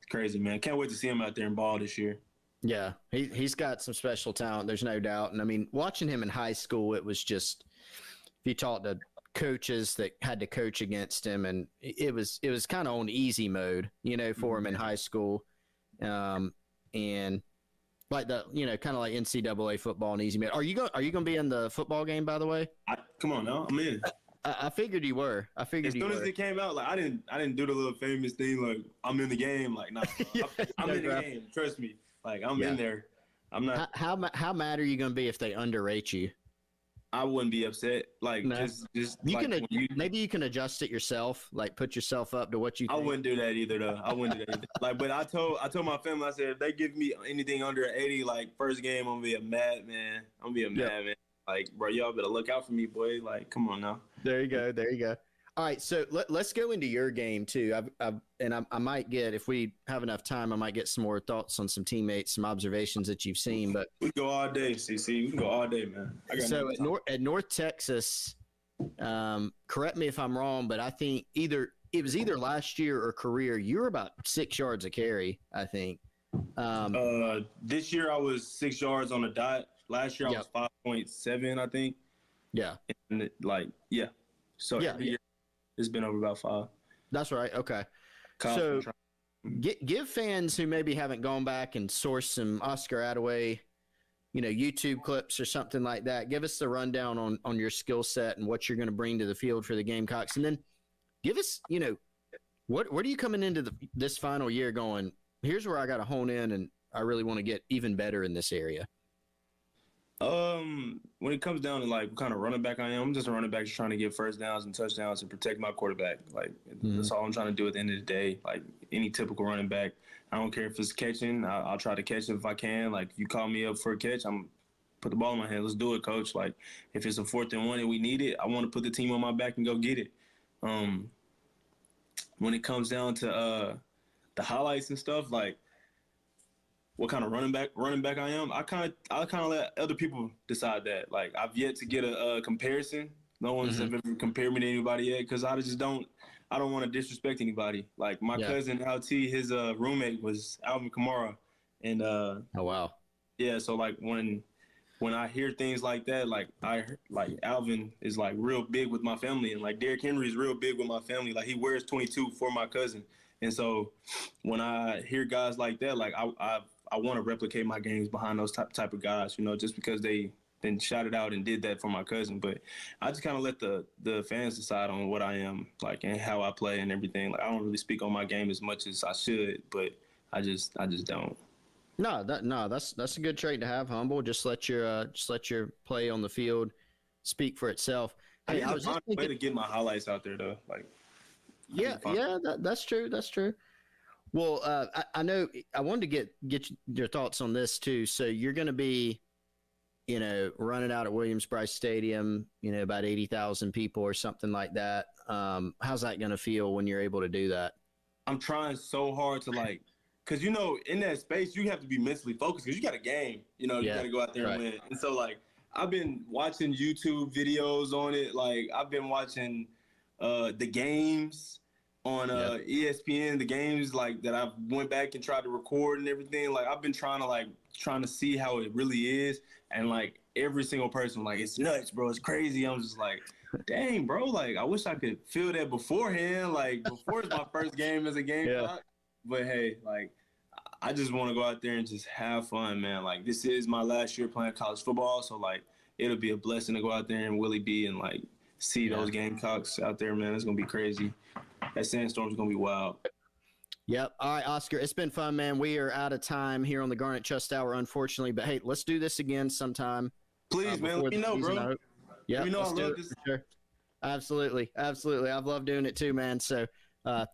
crazy, man. Can't wait to see him out there in ball this year. Yeah, he's got some special talent. There's no doubt. And I mean, watching him in high school, it was just, if you talk to coaches that had to coach against him, and it was kind of on easy mode, for him in high school, and kind of like NCAA football and easy mode. Are you going to be in the football game, by the way? Come on now, I'm in. I figured you were. As soon as it came out, I didn't do the little famous thing I'm in the game. No, I'm in the game. Trust me. I'm in there. I'm not. How mad are you going to be if they underrate you? I wouldn't be upset. No. Maybe you can adjust it yourself. Put yourself up to what you think. I wouldn't do that either, though. I wouldn't do that either. But I told my family, I said, if they give me anything under 80, first game, I'm gonna be a madman. I'm gonna be a madman. Bro, y'all better look out for me, boy. Come on now. There you go. All right, so let's go into your game too. I might get, if we have enough time, I might get some more thoughts on some teammates, some observations that you've seen. But we go all day, CC. We can go all day, man. So at North Texas, correct me if I'm wrong, but I think it was either last year or career. You were about 6 yards a carry, I think. This year I was 6 yards on the dot. Last year I was 5.7, I think. Yeah. And So every year it's been over about 5. That's right. Okay. So give fans who maybe haven't gone back and sourced some Oscar Attaway, YouTube clips or something like that. Give us the rundown on your skill set and what you're going to bring to the field for the Gamecocks. And then give us, what are you coming into this final year going, here's where I got to hone in and I really want to get even better in this area? When it comes down to like what kind of running back I am, I'm just a running back just trying to get first downs and touchdowns and protect my quarterback. Like that's all I'm trying to do at the end of the day. Like any typical running back, I don't care if it's catching. I'll try to catch it if I can. Like if you call me up for a catch, I'm put the ball in my hand. Let's do it, coach. Like if it's a 4th and 1 and we need it, I want to put the team on my back and go get it. When it comes down to the highlights and stuff, like what kind of running back I am, I kind of let other people decide that. Like I've yet to get a comparison. No one's ever compared me to anybody yet because I don't want to disrespect anybody. Like my cousin LT, his roommate was Alvin Kamara, and oh wow, yeah. So like when I hear things like that, like Alvin is like real big with my family, and like Derrick Henry is real big with my family. Like he wears 22 for my cousin, and so when I hear guys like that, like I want to replicate my games behind those type of guys, just because they then shouted out and did that for my cousin. But I just kind of let the fans decide on what I am, like, and how I play and everything. Like I don't really speak on my game as much as I should, but I just don't. No, that's a good trait to have. Humble. Just let your play on the field speak for itself. Hey, I was just thinking to get my highlights out there though. Like, that's true. That's true. Well, I know I wanted to get your thoughts on this too. So you're going to be, running out at Williams-Brice Stadium, about 80,000 people or something like that. How's that going to feel when you're able to do that? I'm trying so hard to because in that space you have to be mentally focused because you got a game. You got to go out there and win. And so I've been watching YouTube videos on it. Like I've been watching the games on ESPN, the games that I went back and tried to record and everything. Like I've been trying to see how it really is, and every single person it's nuts, bro, it's crazy. I'm just like, dang, bro, I wish I could feel that beforehand, before it's my first game as a Gamecock. But hey, I just want to go out there and just have fun, man. This is my last year playing college football, so it'll be a blessing to go out there and Willie B and see those Gamecocks out there, man. It's gonna be crazy. That sandstorm's going to be wild. Yep. All right, Oscar, it's been fun, man. We are out of time here on the Garnet Trust Hour, unfortunately. But, hey, let's do this again sometime. Please, man. Let me know, bro. Yeah, let me know. I love this. Sure. Absolutely. I've loved doing it too, man. So,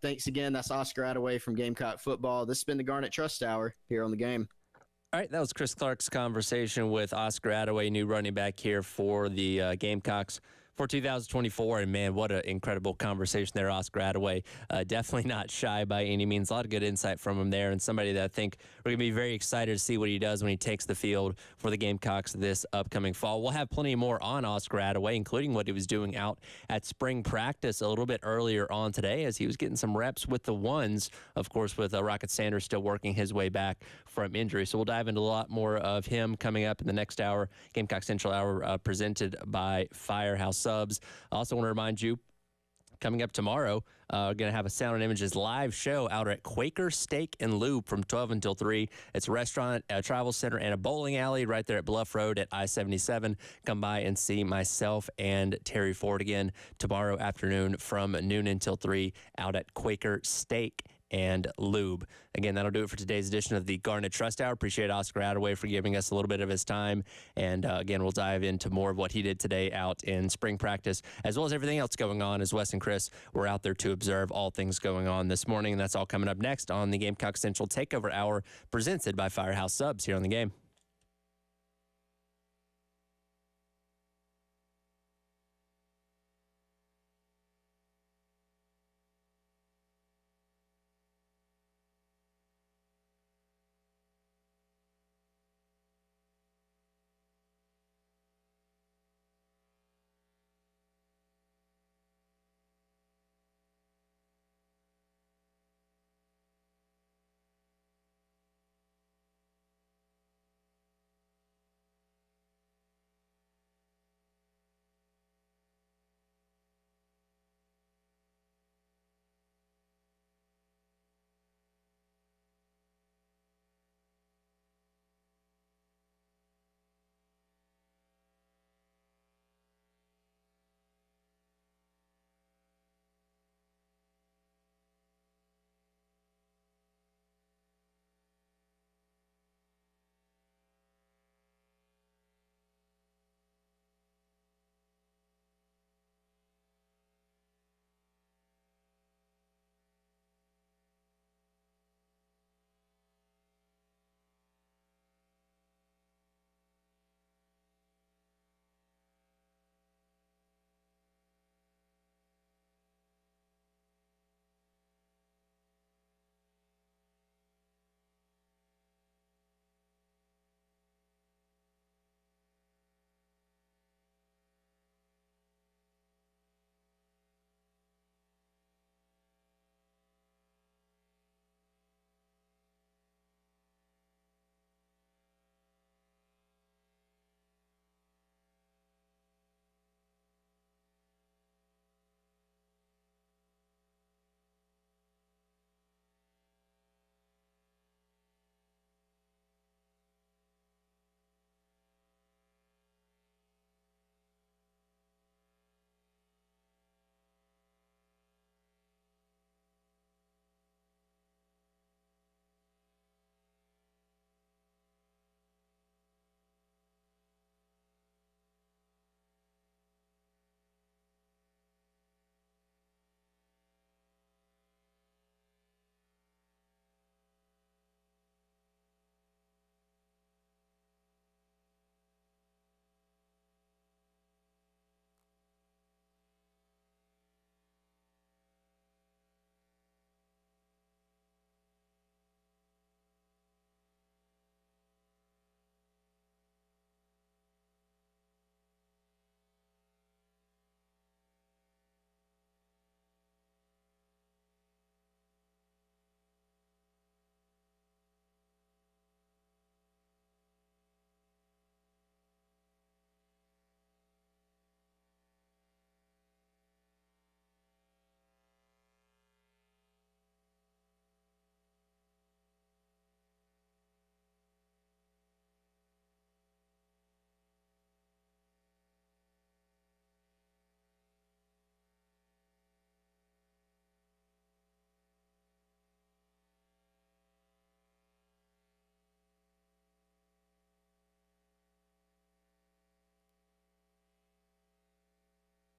thanks again. That's Oscar Attaway from Gamecock Football. This has been the Garnet Trust Hour here on the game. All right, that was Chris Clark's conversation with Oscar Attaway, new running back here for the Gamecocks for 2024. And man, what an incredible conversation there, Oscar Attaway. Definitely not shy by any means. A lot of good insight from him there, and somebody that I think we're going to be very excited to see what he does when he takes the field for the Gamecocks this upcoming fall. We'll have plenty more on Oscar Attaway, including what he was doing out at spring practice a little bit earlier on today as he was getting some reps with the ones, of course, with Rocket Sanders still working his way back from injury. So we'll dive into a lot more of him coming up in the next hour. Gamecock Central Hour presented by Firehouse Subs. I also want to remind you, coming up tomorrow, we're going to have a Sound and Images live show out at Quaker Steak and Lube from 12 until 3. It's a restaurant, a travel center, and a bowling alley right there at Bluff Road at I-77. Come by and see myself and Terry Ford again tomorrow afternoon from noon until 3 out at Quaker Steak and Lube. Again, that'll do it for today's edition of the Garnet Trust Hour. Appreciate Oscar Attaway for giving us a little bit of his time. And again, we'll dive into more of what he did today out in spring practice, as well as everything else going on as Wes and Chris were out there to observe all things going on this morning. And that's all coming up next on the Gamecock Central Takeover Hour presented by Firehouse Subs here on the game.